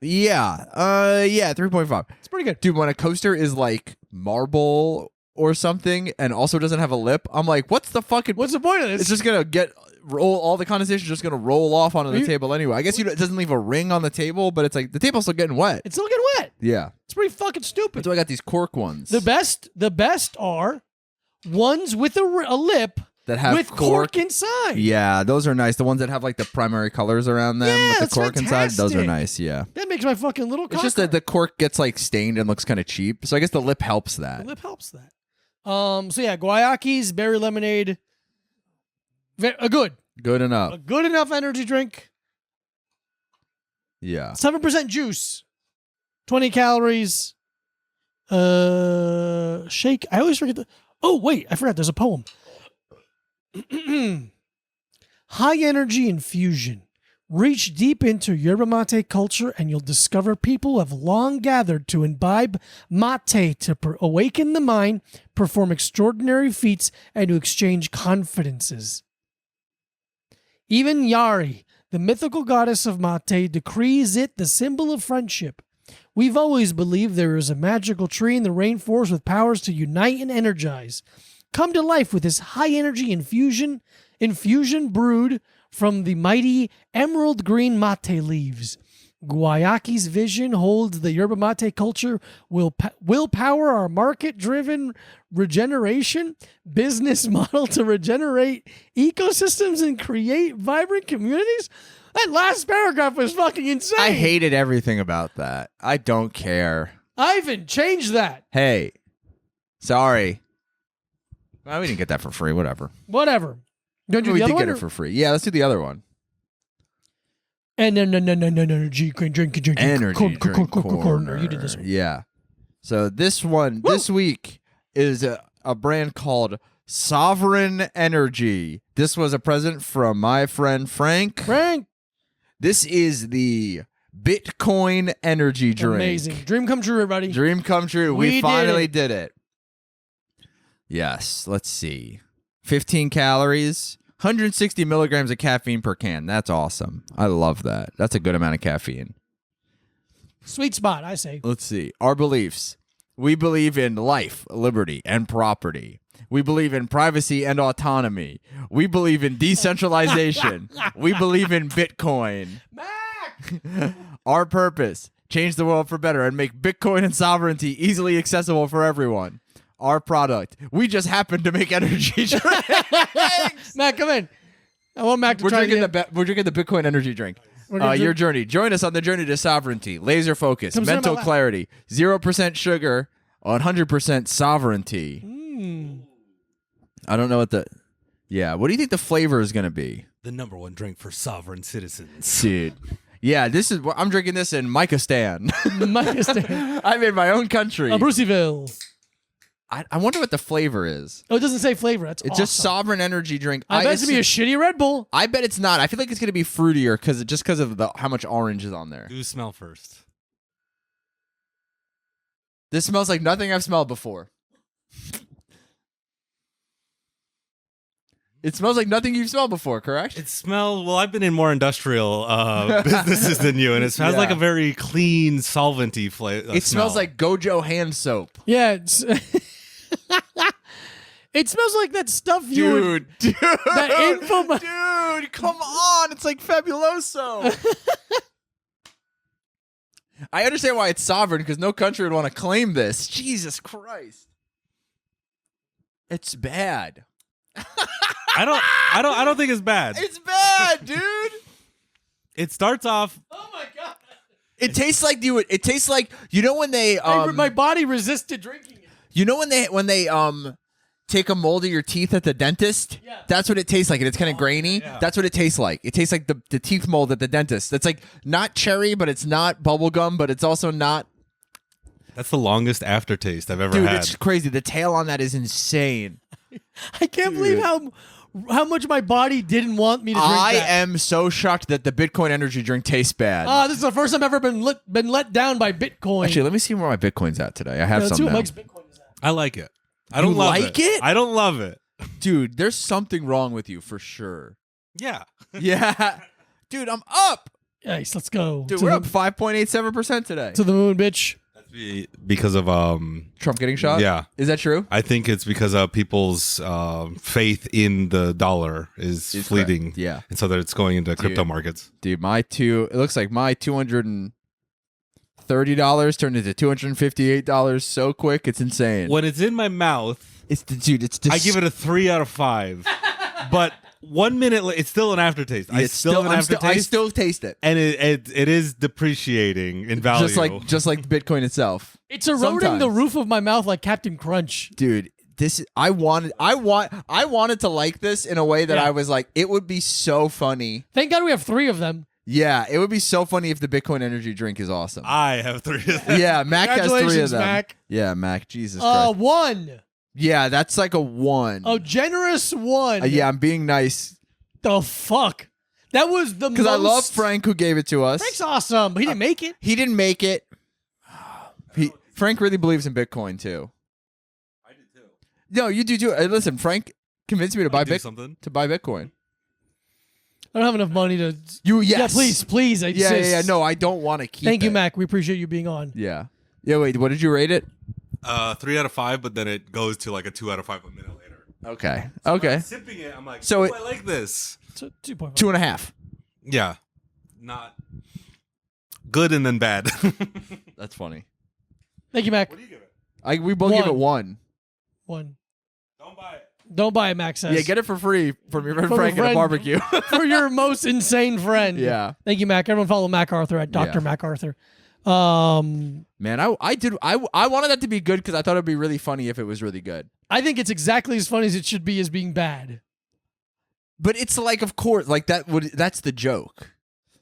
Yeah. 3.5. It's pretty good. Dude, when a coaster is like marble or something and also doesn't have a lip, I'm like, what's the point of this? It's just going to all the condensation just going to roll off onto the table anyway. I guess it doesn't leave a ring on the table, but it's like the table's still getting wet. It's still getting wet. Yeah. It's pretty fucking stupid. That's why I got these cork ones. The best are ones with a lip that have with cork inside. Yeah, those are nice. The ones that have like the primary colors around them with the cork inside, those are nice. Yeah, that makes my fucking little. It's just that the cork gets like stained and looks kind of cheap. So I guess the lip helps that. The lip helps that. So yeah, Guayaki's berry lemonade. Good enough. A good enough energy drink. Yeah. 7% juice, 20 calories. Shake. I always forget Oh wait, I forgot. There's a poem. High energy infusion. Reach deep into yerba mate culture and you'll discover people have long gathered to imbibe mate to awaken the mind, perform extraordinary feats, and to exchange confidences. Even Yari, the mythical goddess of mate, decrees it the symbol of friendship. We've always believed there is a magical tree in the rainforest with powers to unite and energize. Come to life with this high-energy infusion brewed from the mighty emerald green mate leaves. Guayaki's vision holds the yerba mate culture will power our market-driven regeneration business model to regenerate ecosystems and create vibrant communities. That last paragraph was fucking insane. I hated everything about that. I don't care. Ivan, change that. Hey, sorry. Well, we didn't get that for free. Whatever. You want to do the other one? We did get it for free. Yeah, let's do the other one. And no, energy drink. Energy drink corner. You did this one. Yeah. So this one, this week, is a brand called Sovereign Energy. This was a present from my friend Frank. This is the Bitcoin energy drink. Amazing. Dream come true, everybody. Dream come true. We finally did it. Yes. Let's see. 15 calories, 160 milligrams of caffeine per can. That's awesome. I love that. That's a good amount of caffeine. Sweet spot, I say. Let's see. Our beliefs. We believe in life, liberty, and property. We believe in privacy and autonomy. We believe in decentralization. We believe in Bitcoin. Mac! Our purpose, change the world for better and make Bitcoin and sovereignty easily accessible for everyone. Our product, we just happen to make energy drinks. Mac, come in. I want Mac to try again. We're drinking the Bitcoin energy drink. Your journey. Join us on the journey to sovereignty, laser focus, mental clarity, 0% sugar, 100% sovereignty. I don't know what the... Yeah, what do you think the flavor is going to be? The #1 drink for sovereign citizens. Dude. Yeah, I'm drinking this in Micastan. Micastan. I'm in my own country. Bruceyville. I wonder what the flavor is. Oh, it doesn't say flavor. It's It's just Sovereign energy drink. I bet it's gonna be a shitty Red Bull. I bet it's not. I feel like it's gonna be fruitier because of how much orange is on there. Do smell first. This smells like nothing I've smelled before. It smells like nothing you've smelled before, correct? It smells, well, I've been in more industrial businesses than you, and it smells like a very clean, solventy flavor. It smells like Gojo hand soap. Yeah, it's it smells like that stuff you would... Dude, That info... dude, come on. It's like Fabuloso. I understand why it's sovereign, because no country would want to claim this. Jesus Christ. It's bad. I don't think it's bad. It's bad, dude. It starts off. Oh my god! It tastes like it tastes like, you know when they my body resisted drinking it. you know when they take a mold of your teeth at the dentist? Yeah. That's what it tastes like, and it's kind of grainy. yeah. That's what it tastes like. It tastes like the teeth mold at the dentist. That's like not cherry, but it's not bubble gum, but it's also not. That's the longest aftertaste I've ever Dude, had. it's crazy. The tail on that is insane. I can't believe how much my body didn't want me to drink I that. am so shocked that the Bitcoin energy drink tastes bad. This is the first time I've ever been let down by Bitcoin. Actually, let me see where my Bitcoin's at today. I have Let's see some what now. Mike's Bitcoin is at. I like it. I don't You love like it? I don't love it. Dude, there's something wrong with you for sure. Yeah. Yeah. Dude, I'm up. Nice, let's go. Dude, to we're the, up 5.87% today. to the moon, bitch. Because of Trump getting shot? Yeah. Is that true? I think it's because of people's faith in the dollar is fleeting. correct. Yeah. And so that it's going into crypto markets. Dude, it looks like my $230 turned into $258 so quick. It's insane. When it's in my mouth, It's I give it a 3 out of 5. But 1 minute, it's still an aftertaste. I still have an aftertaste. I still taste it. And it is depreciating in value. Just like Bitcoin itself. It's eroding the Sometimes. roof of my mouth like Captain Crunch. Dude, I wanted to like this in a way that Yeah. I was like, it would be so funny. Thank God we have 3 of them. Yeah, it would be so funny if the Bitcoin energy drink is awesome. I have 3 of them. Yeah, Mac has 3 of Congratulations, them. Mac. Yeah, Mac, Jesus Christ. 1. Yeah, that's like a 1. A generous 1. Yeah, I'm being nice. The fuck? That was the most... Because I love Frank who gave it to us. Frank's awesome, but he didn't make it. He didn't make it. Frank really believes in Bitcoin too. I did too. No, you do too. Listen, Frank convinced me to buy something. Bitcoin. I don't have enough money to... Yes. Yeah, please, I Yeah, insist. yeah. No, I don't want to keep Thank you, it. Mac. We appreciate you being on. Yeah. Yeah, wait, what did you rate it? 3 out of 5, but then it goes to like a 2 out of 5 a minute later. Okay. So Okay. I'm sipping it, I'm like, So I like this. So 2.5. 2.5. Yeah. Not good and then bad. That's funny. Thank you, Mac. What do you give it? We both give it 1. 1. Don't buy it. Don't buy it, Mac says. Yeah, get it for free from your friend From a Frank at a friend. barbecue. For your most insane friend. Yeah. Thank you, Mac. Everyone follow Mac Arthur at Dr. Yeah. Mac Arthur. Man, I wanted that to be good because I thought it'd be really funny if it was really good. I think it's exactly as funny as it should be as being bad. But it's like, of course, like that's the joke.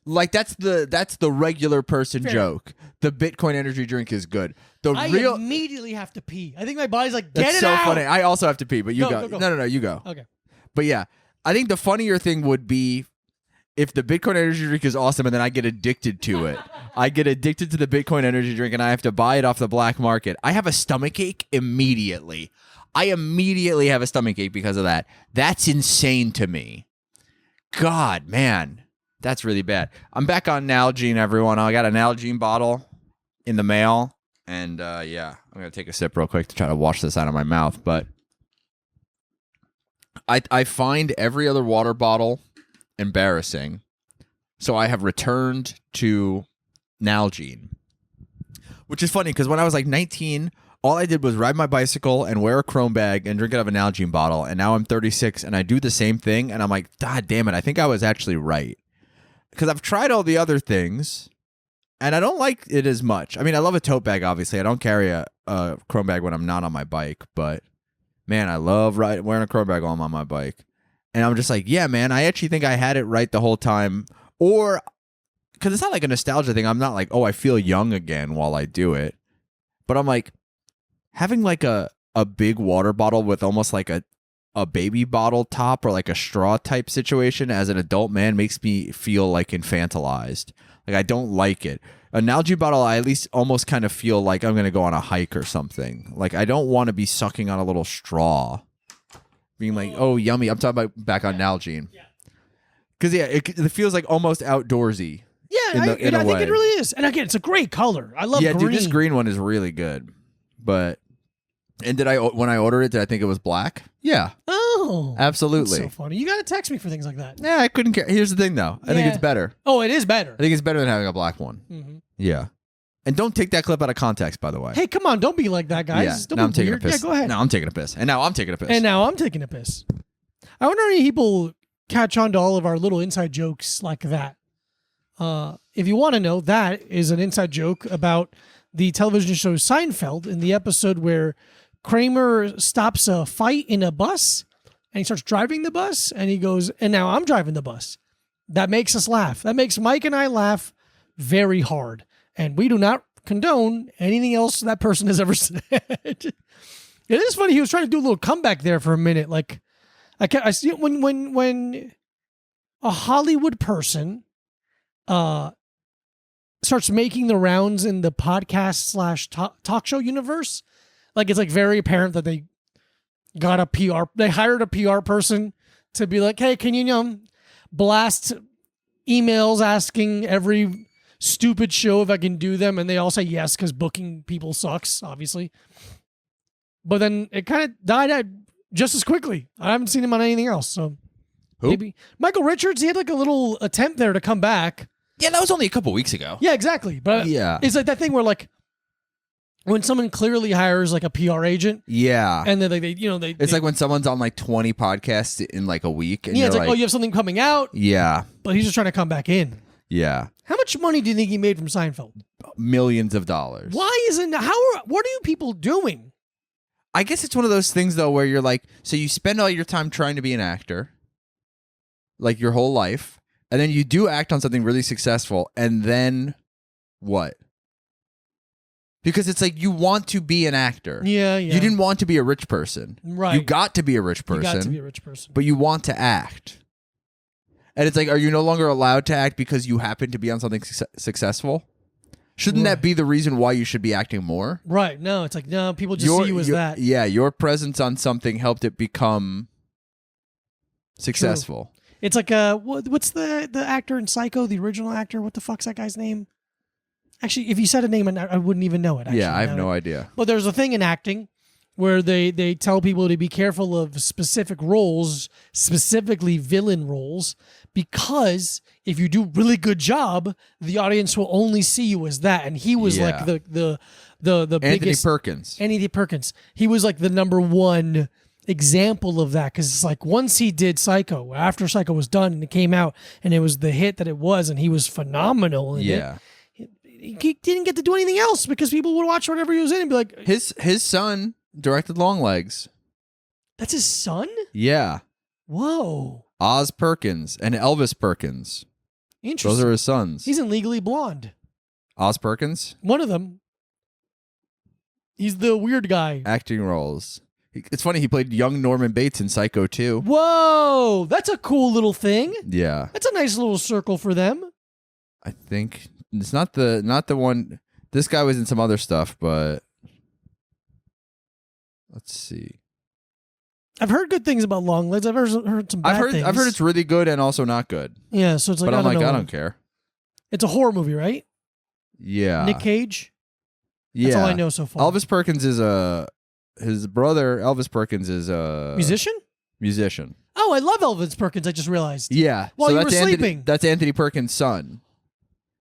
Like that's the regular person Fair. joke. The Bitcoin energy drink is good. The I real immediately have to pee. I think my body's like, get that's it so out. funny. I also have to pee, but you Go, go. go. No, you go. Okay. But yeah, I think the funnier thing would be if the Bitcoin energy drink is awesome and then I get addicted to it. I get addicted to the Bitcoin energy drink and I have to buy it off the black market. I have a stomachache immediately. I immediately have a stomachache because of that. That's insane to me. God, man. That's really bad. I'm back on Nalgene, everyone. I got a Nalgene bottle in the mail. And yeah, I'm going to take a sip real quick to try to wash this out of my mouth. But I find every other water bottle embarrassing. So I have returned to Nalgene. Which is funny because when I was like 19, all I did was ride my bicycle and wear a Chrome bag and drink out of a Nalgene bottle. And now I'm 36 and I do the same thing. And I'm like, God damn it, I think I was actually right. Because I've tried all the other things and I don't like it as much. I mean, I love a tote bag, obviously. I don't carry a Chrome bag when I'm not on my bike. But man, I love wearing a Chrome bag while I'm on my bike. And I'm just like, yeah, man, I actually think I had it right the whole time. Or, because it's not like a nostalgia thing. I'm not like, oh, I feel young again while I do it. But I'm like, having like a a big water bottle with almost like a baby bottle top or like a straw type situation as an adult man makes me feel like infantilized. Like I don't like it. A Nalgene bottle, I at least almost kind of feel like I'm going to go on a hike or something. Like I don't want to be sucking on a little straw. Being like, oh, yummy. I'm talking about back on Nalgene. Because, it feels like almost outdoorsy. Yeah, I think it really is. And again, it's a great color. I love green. Yeah, dude, this green one is really good. But, and when I ordered it, did I think it was black? Yeah. Oh. Absolutely. That's so funny. You got to text me for things like that. Yeah, I couldn't care. Here's the thing, though. I think it's better. Oh, it is better. I think it's better than having a black one. Mm-hmm. Yeah. And don't take that clip out of context, by the way. Hey, come on. Don't be like that, guys. Yeah, Don't now be I'm taking weird. a piss. Yeah, go ahead. Now I'm taking a piss. And now I'm taking a piss. And now I'm taking a piss. I wonder if any people catch on to all of our little inside jokes like that. If you want to know, that is an inside joke about the television show Seinfeld in the episode where Kramer stops a fight in a bus and he starts driving the bus and he goes, and now I'm driving the bus. That makes us laugh. That makes Mike and I laugh very hard. And we do not condone anything else that person has ever said. It is funny. He was trying to do a little comeback there for a minute. Like, I see it when a Hollywood person starts making the rounds in the podcast / talk show universe. Like, it's like very apparent that they got they hired a PR person to be like, hey, can you blast emails asking every stupid show if I can do them, and they all say yes because booking people sucks, obviously. But then it kind of died out just as quickly. I haven't seen him on anything else, so maybe Michael Richards. He had like a little attempt there to come back. Yeah, that was only a couple weeks ago. Yeah, exactly. But it's like that thing where like when someone clearly hires like a PR agent. Yeah, and then it's like when someone's on like 20 podcasts in like a week. And it's like, oh, you have something coming out. Yeah, but he's just trying to come back in. Yeah. How much money do you think he made from Seinfeld? Millions of dollars. Why isn't what are you people doing? I guess it's one of those things though where you're like, so you spend all your time trying to be an actor, like your whole life, and then you do act on something really successful, and then what? Because it's like you want to be an actor. Yeah. You didn't want to be a rich person. Right. You got to be a rich person. But you want to act. And it's like, are you no longer allowed to act because you happen to be on something successful? Shouldn't that be the reason why you should be acting more? Right. No, it's like, no, people just see you as that. Yeah, your presence on something helped it become successful. True. It's like, what's the actor in Psycho, the original actor? What the fuck's that guy's name? Actually, if you said a name, I wouldn't even know it. Actually. Yeah, I have no idea. But there's a thing in acting where they tell people to be careful of specific roles, specifically villain roles, because if you do a really good job, the audience will only see you as that. And he was like the biggest Anthony Perkins. He was like the number one example of that, because it's like once he did Psycho, after Psycho was done and it came out and it was the hit that it was, and he was phenomenal in it. He didn't get to do anything else because people would watch whatever he was in and be like, his son directed Longlegs. That's his son? Yeah. Whoa. Oz Perkins and Elvis Perkins. Interesting. Those are his sons. He's in Legally Blonde. Oz Perkins? One of them. He's the weird guy. Acting roles. It's funny, he played young Norman Bates in Psycho 2. Whoa, that's a cool little thing. Yeah. That's a nice little circle for them. I think it's not the one. This guy was in some other stuff, but let's see. I've heard good things about Longlegs. I've heard some bad things. I've heard it's really good and also not good. Yeah, so it's like, but I don't care. It's a horror movie, right? Yeah. Nick Cage? Yeah. That's all I know so far. Elvis Perkins is his brother, Elvis Perkins, is a musician. Oh, I love Elvis Perkins, I just realized. Yeah. While you were sleeping. That's Anthony Perkins' son.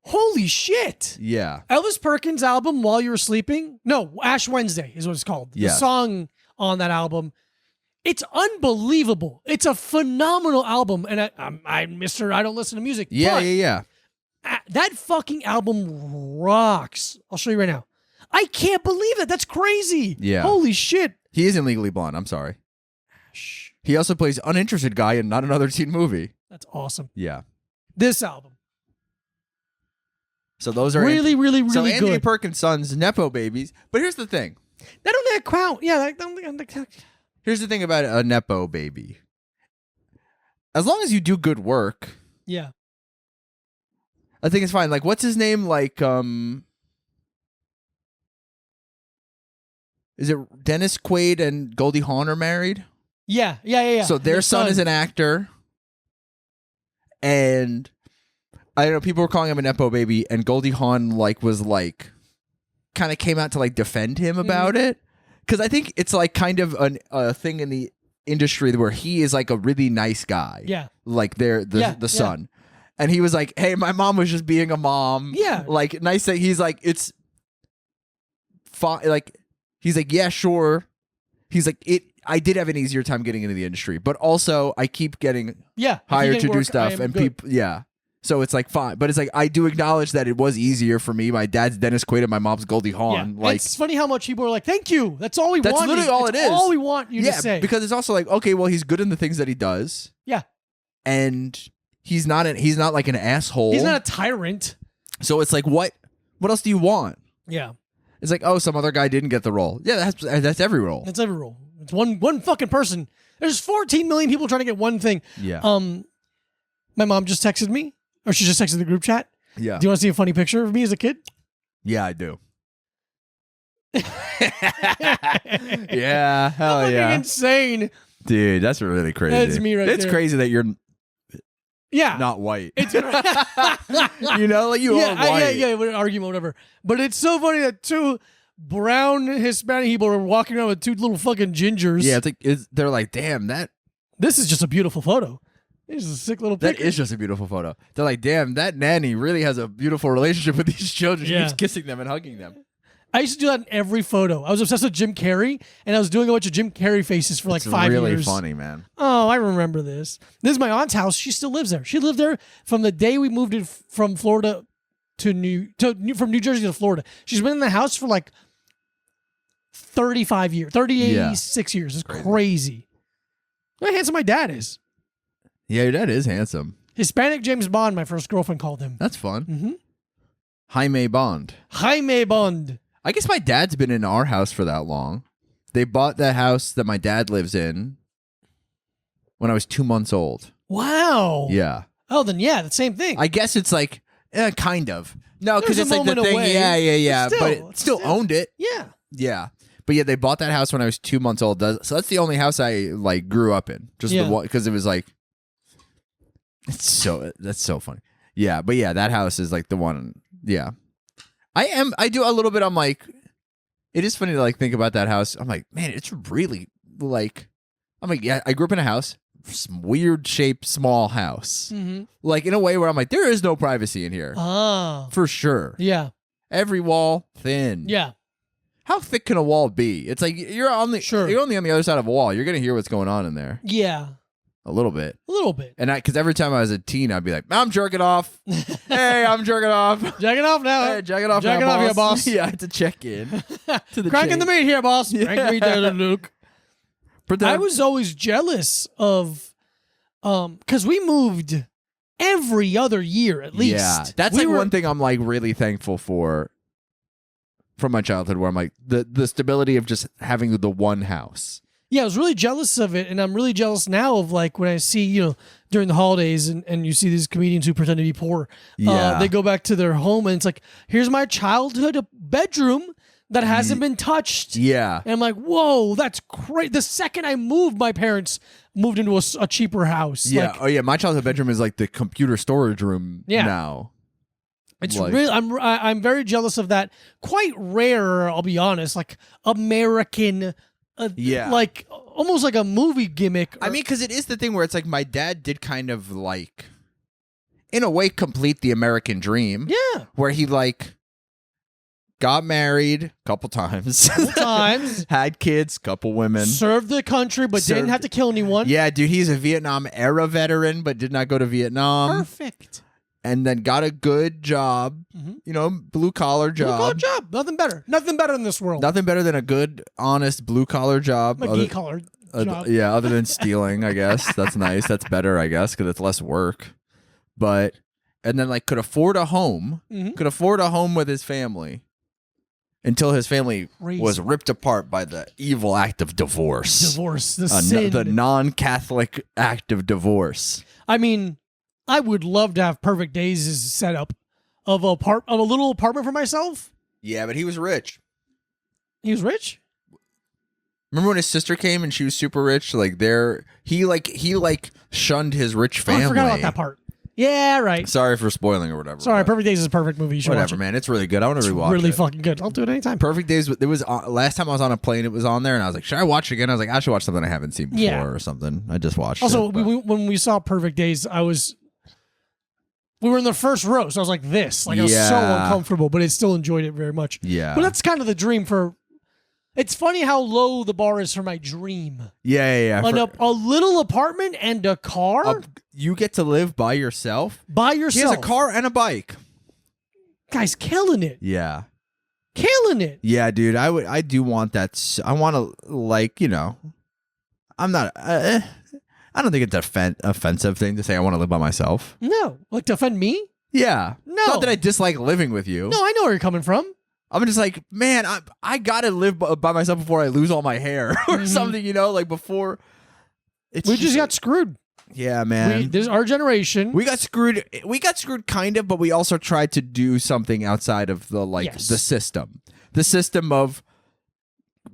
Holy shit. Yeah. Elvis Perkins' album, While You Were Sleeping? No, Ash Wednesday is what it's called. The song on that album. It's unbelievable. It's a phenomenal album. And I don't listen to music. Yeah. That fucking album rocks. I'll show you right now. I can't believe it. That's crazy. Yeah. Holy shit. He is in Legally Blonde. I'm sorry. He also plays uninterested guy in Not Another Teen Movie. That's awesome. Yeah. This album. So those are really so good. Anthony Perkins' sons, Nepo babies. But here's the thing. That don't count. Yeah. Here's the thing about a nepo baby. As long as you do good work, Yeah. I think it's fine. Like, what's his name? Like, is it Dennis Quaid and Goldie Hawn are married? Yeah. So their son is an actor, and I don't know. People were calling him a nepo baby, and Goldie Hawn was kind of came out to defend him about it, because I think it's kind of a thing in the industry where he is a really nice guy. Yeah. Like the son. And he was like, hey, my mom was just being a mom. Yeah. Nice that he's like, it's fine. He's like, yeah, sure. He's like, I did have an easier time getting into the industry, but also I keep getting hired to do stuff and people. Yeah. So it's fine. But it's I do acknowledge that it was easier for me. My dad's Dennis Quaid and my mom's Goldie Hawn. Yeah. It's funny how much people are like, thank you. That's all we want. That's literally all it is. All we want you to say. Because it's also okay, well, he's good in the things that he does. Yeah. And he's not like an asshole. He's not a tyrant. So it's what else do you want? Yeah. It's some other guy didn't get the role. Yeah, that's every role. That's every role. It's one fucking person. There's 14 million people trying to get one thing. Yeah. My mom just texted me, or she just texted the group chat. Yeah. Do you want to see a funny picture of me as a kid? Yeah, I do. Yeah, hell yeah. Insane. Dude, that's really crazy. That's me right It's there. crazy that you're Yeah. not white. It's you know, you are white. Yeah, argument, whatever. But it's so funny that two brown Hispanic people are walking around with two little fucking gingers. Yeah, they're like, damn, This is just a beautiful photo. This is a sick little picture. That is just a beautiful photo. They're like, damn, that nanny really has a beautiful relationship with these children. She keeps kissing them and hugging them. I used to do that in every photo. I was obsessed with Jim Carrey, and I was doing a bunch of Jim Carrey faces for 5 years. It's really funny, man. Oh, I remember this. This is my aunt's house. She still lives there. She lived there from the day we moved from Florida from New Jersey to Florida. She's been in the house for 35 years, 36 years. It's crazy. Look how handsome my dad is. Yeah, your dad is handsome. Hispanic James Bond, my first girlfriend called him. That's fun. Mm-hmm. Jaime Bond. Jaime Bond. I guess my dad's been in our house for that long. They bought the house that my dad lives in when I was 2 months old. Wow. Yeah. Oh, then yeah, the same thing. I guess it's kind of. No, because There's it's a the thing. moment away. Yeah. But But it still owned it. Yeah. Yeah. But yeah, they bought that house when I was 2 months old. So that's the only house I grew up in. Just the one, because it was that's so funny. Yeah, but yeah, that house is the one. Yeah. I do a little bit. I'm it is funny to think about that house. I'm man, it's really yeah, I grew up in a house, some weird shaped, small house. Mm-hmm. In a way where I'm there is no privacy in here. Ah. For sure. Yeah. Every wall thin. Yeah. How thick can a wall be? It's you're only on the other side of a wall. You're gonna hear what's going on in there. Yeah. A little bit. A little bit. And because every time I was a teen, I'd be like, I'm jerking off. Hey, I'm jerking off. Jacking off now. Hey, jacking off Jacking now, off here, boss. Yeah, I had to check in. To the Cranking chain. the meat here, boss. Yeah. Crank the meat there, Luke. But I was always jealous of, because we moved every other year at least. Yeah, that's one thing I'm really thankful for from my childhood, where I'm the stability of just having the one house. Yeah, I was really jealous of it, and I'm really jealous now of when I see, during the holidays and you see these comedians who pretend to be poor. Yeah. They go back to their home and it's here's my childhood bedroom that hasn't been touched. Yeah. And I'm like, whoa, that's great. The second I moved, my parents moved into a cheaper house. Yeah. My childhood bedroom is the computer storage room now. It's really, I'm very jealous of that. Quite rare, I'll be honest. American, almost like a movie gimmick. I mean, because it is the thing where it's my dad did kind of in a way, complete the American dream. Yeah. Where he got married a couple times. Had kids, couple women. Served the country, but didn't have to kill anyone. Yeah, dude, he's a Vietnam era veteran, but did not go to Vietnam. Perfect. And then got a good job, blue collar job. Blue collar job. Nothing better. Nothing better in this world. Nothing better than a good, honest blue collar job. McGee collar job. Yeah, other than stealing, I guess. That's nice. That's better, I guess, because it's less work. And then could afford a home. Mm-hmm. Could afford a home with his family. until his family Crazy. was ripped apart by the evil act of divorce. The sin. The non-Catholic act of divorce. I mean, I would love to have Perfect Days' setup of a little apartment for myself. Yeah, but he was rich. He was rich? Remember when his sister came and she was super rich? He shunned his rich family. Oh, I forgot about that part. Yeah, right. Sorry for spoiling or whatever. Sorry, Perfect Days is a perfect movie. You should Whatever, watch it. man. It's really good. I want to rewatch Really it. fucking good. I'll do it anytime. Perfect Days. It was last time I was on a plane. It was on there, and I was like, "Should I watch it again?" I was like, "I should watch something I haven't seen before or something." I just watched. Also, it, but- when we saw Perfect Days, we were in the first row, so I was like this. Like I was so uncomfortable, but I still enjoyed it very much. Yeah. But that's kind of the dream for. It's funny how low the bar is for my dream. Yeah. A little apartment and a car You get to live by yourself. by He yourself. has a car and a bike. Guy's killing it. Yeah. Killing it. Yeah, dude. I do want that. I want to I'm not. I don't think it's an offensive thing to say I want to live by myself. No. Like to offend me? Yeah. No. Not that I dislike living with you. No, I know where you're coming from. I'm just like, man, I gotta live by myself before I lose all my hair or something, before. We just got screwed. Yeah, man. There's our generation. We got screwed. We got screwed, kind of, but we also tried to do something outside of the the system. The system of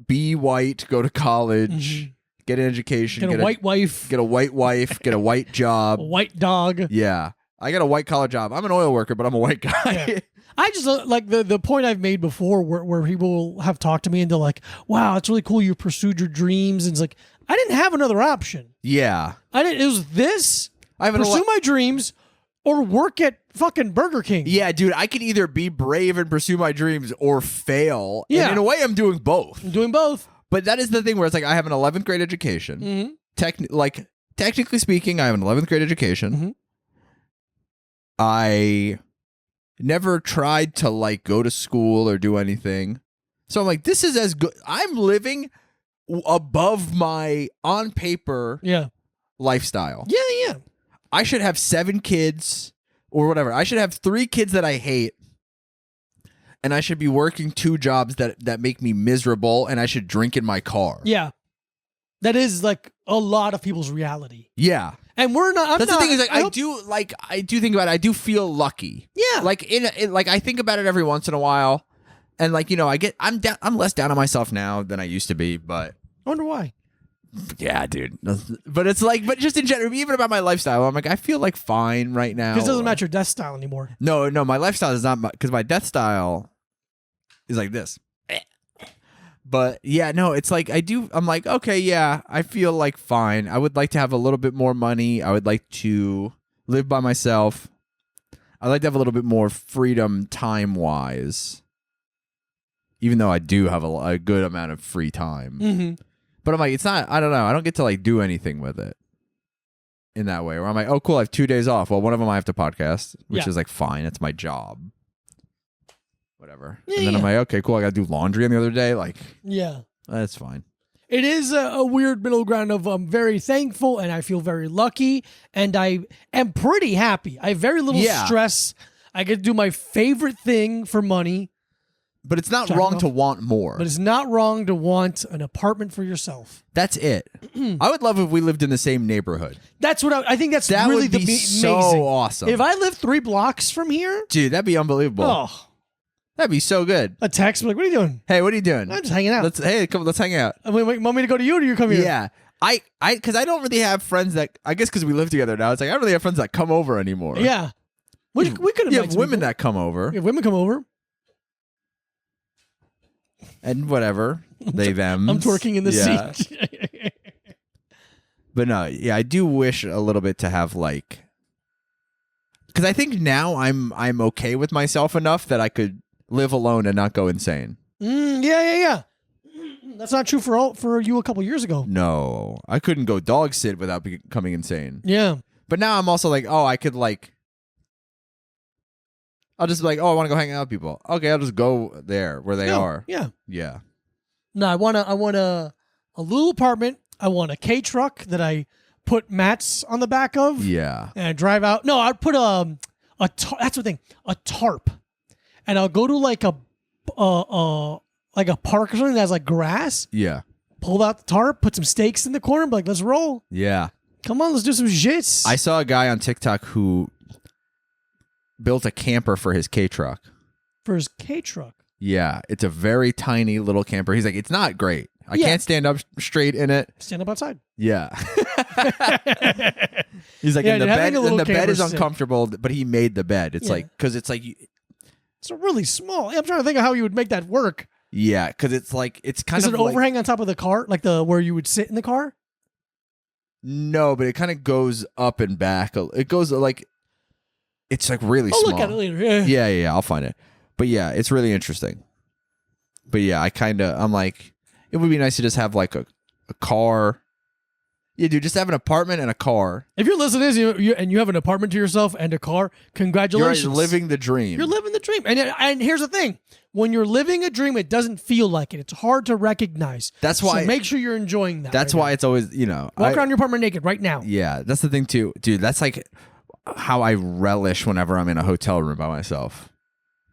be white, go to college, get an education, get a white wife, get a white wife, get a white job, a white dog. Yeah, I got a white collar job. I'm an oil worker, but I'm a white guy. Yeah. I just like the point I've made before where people have talked to me and they're like, wow, it's really cool you pursued your dreams. And it's like, I didn't have another option. Yeah. It was this, I have pursue my dreams or work at fucking Burger King. Yeah, dude, I could either be brave and pursue my dreams or fail. Yeah. And in a way, I'm doing both. I'm doing both. But that is the thing where it's like I have an 11th grade education. Mm-hmm. Technically speaking, I have an 11th grade education. Mm-hmm. I never tried to go to school or do anything. So I'm like, this is as good. I'm living above my on paper lifestyle. Yeah. I should have 7 kids or whatever. I should have 3 kids that I hate. And I should be working 2 jobs that make me miserable, and I should drink in my car. Yeah. That is like a lot of people's reality. Yeah. And we're not. That's the thing is I do think about it. I do feel lucky. Yeah. I think about it every once in a while, and I'm less down on myself now than I used to be. But I wonder why. Yeah, dude. But it's but just in general, even about my lifestyle, I'm like, I feel fine right now. Because it doesn't match your death style anymore. No, my lifestyle is not because my death style is like this. But yeah, no, it's I'm like, okay, yeah, I feel fine. I would like to have a little bit more money. I would like to live by myself. I'd like to have a little bit more freedom time-wise. Even though I do have a good amount of free time. Mm-hmm. But I'm like, it's not, I don't know. I don't get to do anything with it in that way. Where I'm like, oh, cool, I have 2 days off. Well, one of them I have to podcast, which is fine. It's my job. Whatever. Yeah, and then I'm like, okay, cool. I got to do laundry on the other day. Yeah. That's fine. It is a weird middle ground of I'm very thankful and I feel very lucky and I am pretty happy. I have very little stress. I get to do my favorite thing for money. But it's not wrong to want more. But it's not wrong to want an apartment for yourself. That's it. I would love if we lived in the same neighborhood. That's what I think. That really would be amazing. So awesome. If I lived 3 blocks from here, dude, that'd be unbelievable. Oh, that'd be so good. A text, like, what are you doing? Hey, what are you doing? I'm just hanging out. Let's hang out. Wait, want me to go to you or do you come here? Yeah. Because I don't really have friends that, I guess because we live together now, it's I don't really have friends that come over anymore. Yeah. We could have women that come over. Yeah, women come over. And whatever. them. I'm twerking in the seat. But no, yeah, I do wish a little bit to have because I think now I'm okay with myself enough that I could live alone and not go insane. Yeah. That's not true for you a couple years ago. No, I couldn't go dog sit without becoming insane. Yeah. But now I'm also I could I'll just be I want to go hang out with people. Okay, I'll just go there where they are. Yeah. Yeah. No, I want a little apartment. I want a K truck that I put mats on the back of. Yeah. And I drive out. No, I'd put that's the thing. A tarp. And I'll go to like a park or something that has like grass. Yeah. Pull out the tarp, put some stakes in the corner, and be like, let's roll. Yeah. Come on, let's do some shits. I saw a guy on TikTok who built a camper for his K-truck. For his K-truck. Yeah, it's a very tiny little camper. He's like, it's not great. I can't stand up straight in it. Stand up outside. Yeah. He's like, and the bed is uncomfortable, but he made the bed. It's like, because it's like... It's really small. I'm trying to think of how you would make that work. Yeah, because it's like, it's kind of... Is it like, overhang on top of the car? Like where you would sit in the car? No, but it kind of goes up and back. It goes like... It's like really small. I'll look at it later. Yeah. I'll find it. But yeah, it's really interesting. But yeah, I'm like, it would be nice to just have like a car. Yeah, dude, just have an apartment and a car. If you're listening to this and you have an apartment to yourself and a car, congratulations. You're living the dream. You're living the dream. And here's the thing. When you're living a dream, it doesn't feel like it. It's hard to recognize. That's why. So make sure you're enjoying that. That's why it's always, Walk around your apartment naked right now. Yeah, that's the thing too. Dude, that's like how I relish whenever I'm in a hotel room by myself.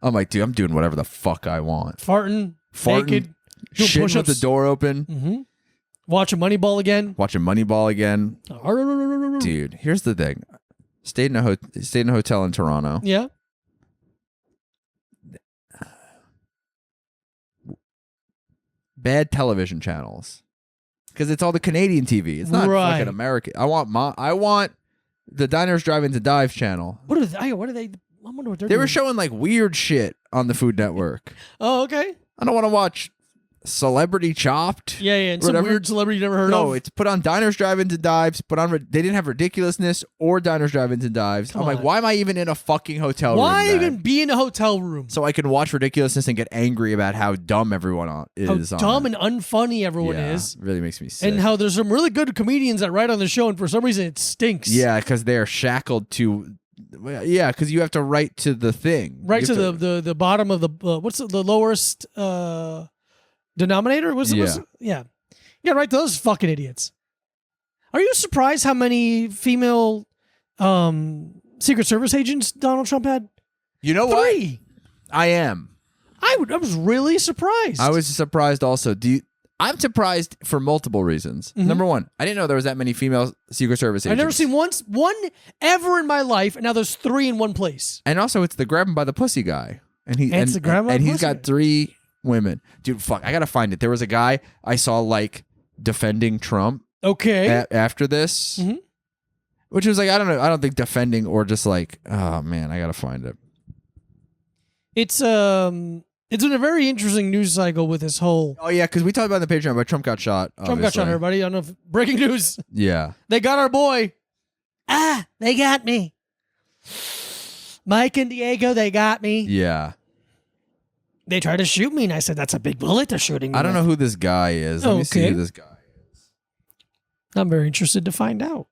I'm like, dude, I'm doing whatever the fuck I want. Farting naked, doing shitting push-ups with the door open. Mm-hmm. Watching Moneyball again. Dude, here's the thing. Stayed in a hotel in Toronto. Yeah. Bad television channels. Because it's all the Canadian TV. It's not fucking American. I want the Diners, Drive-Ins, and Dives channel. What are they? I wonder what they're They doing. were showing like weird shit on the Food Network. Oh, okay. I don't want to watch Celebrity Chopped. Yeah, and some weird celebrity you never heard of. No, it's put on Diners, Drive-Ins, and Dives. They didn't have Ridiculousness or Diners, Drive-Ins, and Dives. I'm like, why am I even in a fucking hotel room? Why even be in a hotel room? So I can watch Ridiculousness and get angry about how dumb everyone is. How dumb and unfunny everyone is. Really makes me sick. And how there's some really good comedians that write on the show, and for some reason it stinks. Yeah, because they're shackled to... Yeah, because you have to write to the thing. Right to the bottom of the... what's the lowest... denominator? Yeah, right to those fucking idiots. Are you surprised how many female Secret Service agents Donald Trump had? You know 3. What? I am. I was really surprised. I was surprised also. I'm surprised for multiple reasons. Mm-hmm. Number one, I didn't know there was that many female Secret Service agents. I've never seen one ever in my life, and now there's 3 in one place. And also, it's the grab him by the pussy guy, and he's got 3 women. Dude, fuck, I gotta find it. There was a guy I saw like defending Trump. Okay. After this, which was like, I don't know. I don't think defending or just like, oh man, I gotta find it. It's been a very interesting news cycle with this whole... Oh, yeah, because we talked about in the Patreon, but Trump got shot. Trump got shot, everybody. I don't know if... Breaking news. Yeah. They got our boy. They got me. Mike and Diego, they got me. Yeah. They tried to shoot me, and I said, that's a big bullet they're shooting me I don't know who this guy is. Let me see who this guy is. I'm very interested to find out.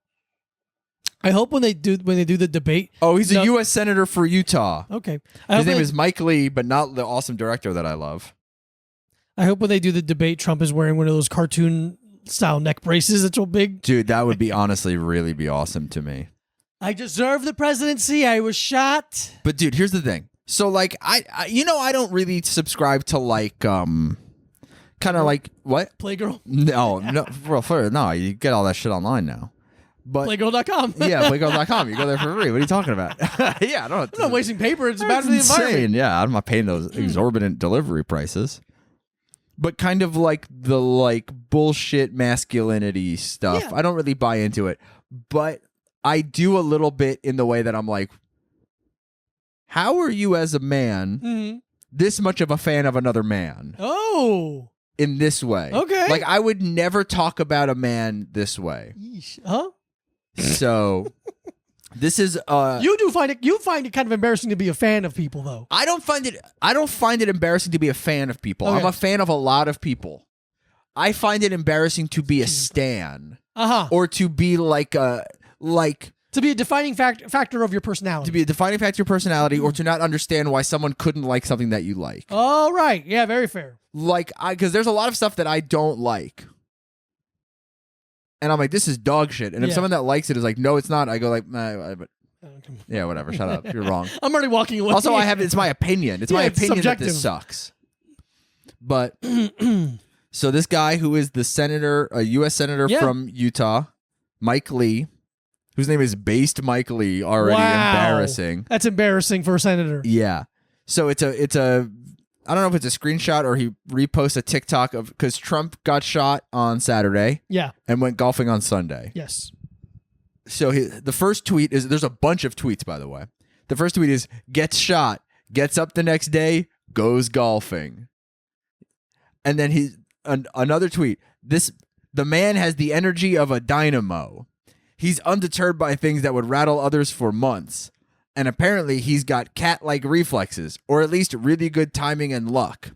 I hope when they do the debate. Oh, he's a U.S. Senator for Utah. Okay. His name is Mike Lee, but not the awesome director that I love. I hope when they do the debate, Trump is wearing one of those cartoon-style neck braces that's so big. Dude, that would be honestly really be awesome to me. I deserve the presidency. I was shot. But dude, here's the thing. So like, I don't really subscribe to like, kind of like, what? Playgirl? No. No, you get all that shit online now. But Playgirl.com. Yeah, Playgirl.com. You go there for free. What are you talking about? Yeah, I don't. I'm not wasting paper. It's bad for the environment. Yeah, I'm not paying those exorbitant delivery prices. But kind of like the bullshit masculinity stuff. Yeah. I don't really buy into it. But I do a little bit in the way that I'm like, how are you as a man this much of a fan of another man? Oh. In this way. Okay. Like I would never talk about a man this way. Huh? So this is you find it kind of embarrassing to be a fan of people though. I don't find it embarrassing to be a fan of people. Okay. I'm a fan of a lot of people. I find it embarrassing to be a stan. Or to be to be a defining factor of your personality. To be a defining factor of your personality, or to not understand why someone couldn't like something that you like. Oh, right. Yeah, very fair. Because there's a lot of stuff that I don't like. And I'm like, this is dog shit. And if someone that likes it is like, no, it's not, I go like, nah, but yeah, whatever, shut up. You're wrong. I'm already walking away. Also, it's my opinion. It's my opinion that this sucks. But so this guy who is the senator, a U.S. senator from Utah, Mike Lee, whose name is Based Mike Lee, already embarrassing. That's embarrassing for a senator. Yeah. So it's a I don't know if it's a screenshot or he reposts a TikTok of because Trump got shot on Saturday. Yeah. And went golfing on Sunday. Yes. So the first tweet is there's a bunch of tweets, by the way. The first tweet is gets shot, gets up the next day, goes golfing. And then another tweet. The man has the energy of a dynamo. He's undeterred by things that would rattle others for months. And apparently he's got cat-like reflexes, or at least really good timing and luck.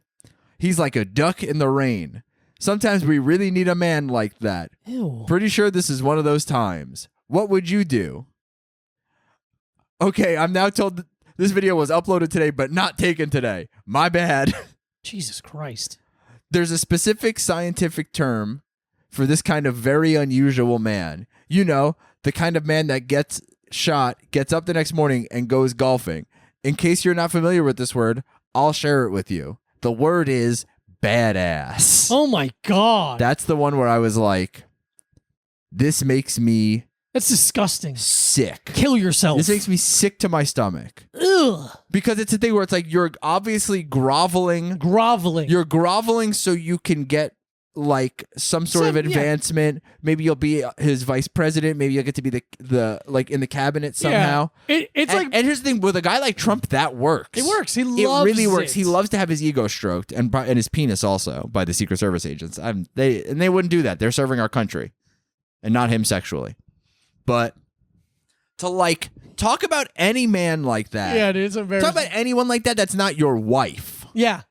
He's like a duck in the rain. Sometimes we really need a man like that. Ew. Pretty sure this is one of those times. What would you do? Okay, I'm now told that this video was uploaded today, but not taken today. My bad. Jesus Christ. There's a specific scientific term for this kind of very unusual man. You know, the kind of man that gets shot, gets up the next morning, and goes golfing. In case you're not familiar with this word, I'll share it with you. The word is badass. Oh my God. That's the one where I was like, this makes me That's disgusting. sick. Kill yourself. This makes me sick to my stomach. Ugh. Because it's a thing where it's like you're obviously groveling. Groveling. You're groveling so you can get like some sort of advancement. Maybe you'll be his vice president. Maybe you'll get to be the like in the cabinet somehow. Yeah. It's and, like, and here's the thing with a guy like Trump, that works. it works. He It loves really works. it. He loves to have his ego stroked and his penis also by the Secret Service agents. They wouldn't do that. They're serving our country, and not him sexually. But to like talk about any man like that. Yeah, it is embarrassing. Talk about anyone like that that's not your wife. Yeah.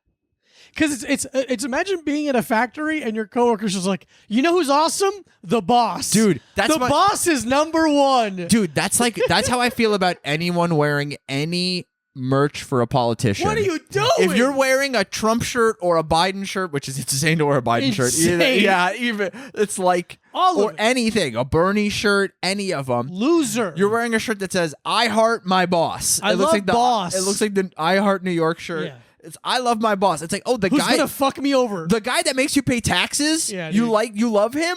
Because it's imagine being at a factory and your coworker's just like, you know who's awesome? The boss. Dude, that's the boss is number one. Dude, that's how I feel about anyone wearing any merch for a politician. What are you doing? If you're wearing a Trump shirt or a Biden shirt, which is insane to wear a Biden shirt. Even it's like All of it. anything, a Bernie shirt, any of them. Loser. You're wearing a shirt that says "I heart my boss." I love boss. It looks like the "I heart New York" shirt. Yeah. It's "I love my boss." It's like, oh, Who's gonna fuck me over? the guy that makes you pay taxes. Yeah, you dude. you love him.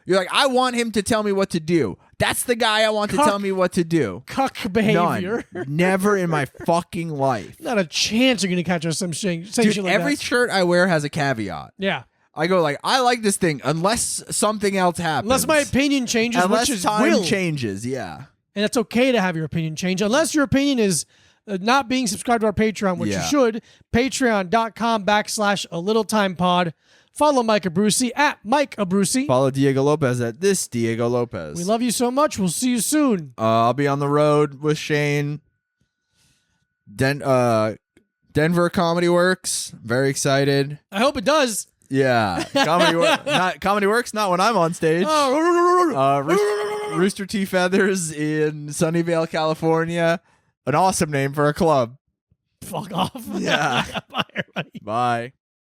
You're like, I want him to tell me what to do. That's the guy I want to tell me what to do. Cuck behavior. None. Never in my fucking life. Not a chance you're gonna catch us some shit. Dude, Like every that. shirt I wear has a caveat. Yeah. I go like, I like this thing unless something else happens. Unless my opinion changes, unless which is time will. changes, yeah. And it's okay to have your opinion change. Unless your opinion is not being subscribed to our Patreon, which you should. Patreon.com/ALittleTimePod. Follow Mike Abruzzi at Mike Abruzzi. Follow Diego Lopez at this Diego Lopez. We love you so much. We'll see you soon. I'll be on the road with Shane. Denver Comedy Works. Very excited. I hope it does. Yeah, Comedy Works. Not when I'm on stage. Rooster T. Feathers in Sunnyvale, California. An awesome name for a club. Fuck off. Yeah. Bye, everybody. Bye.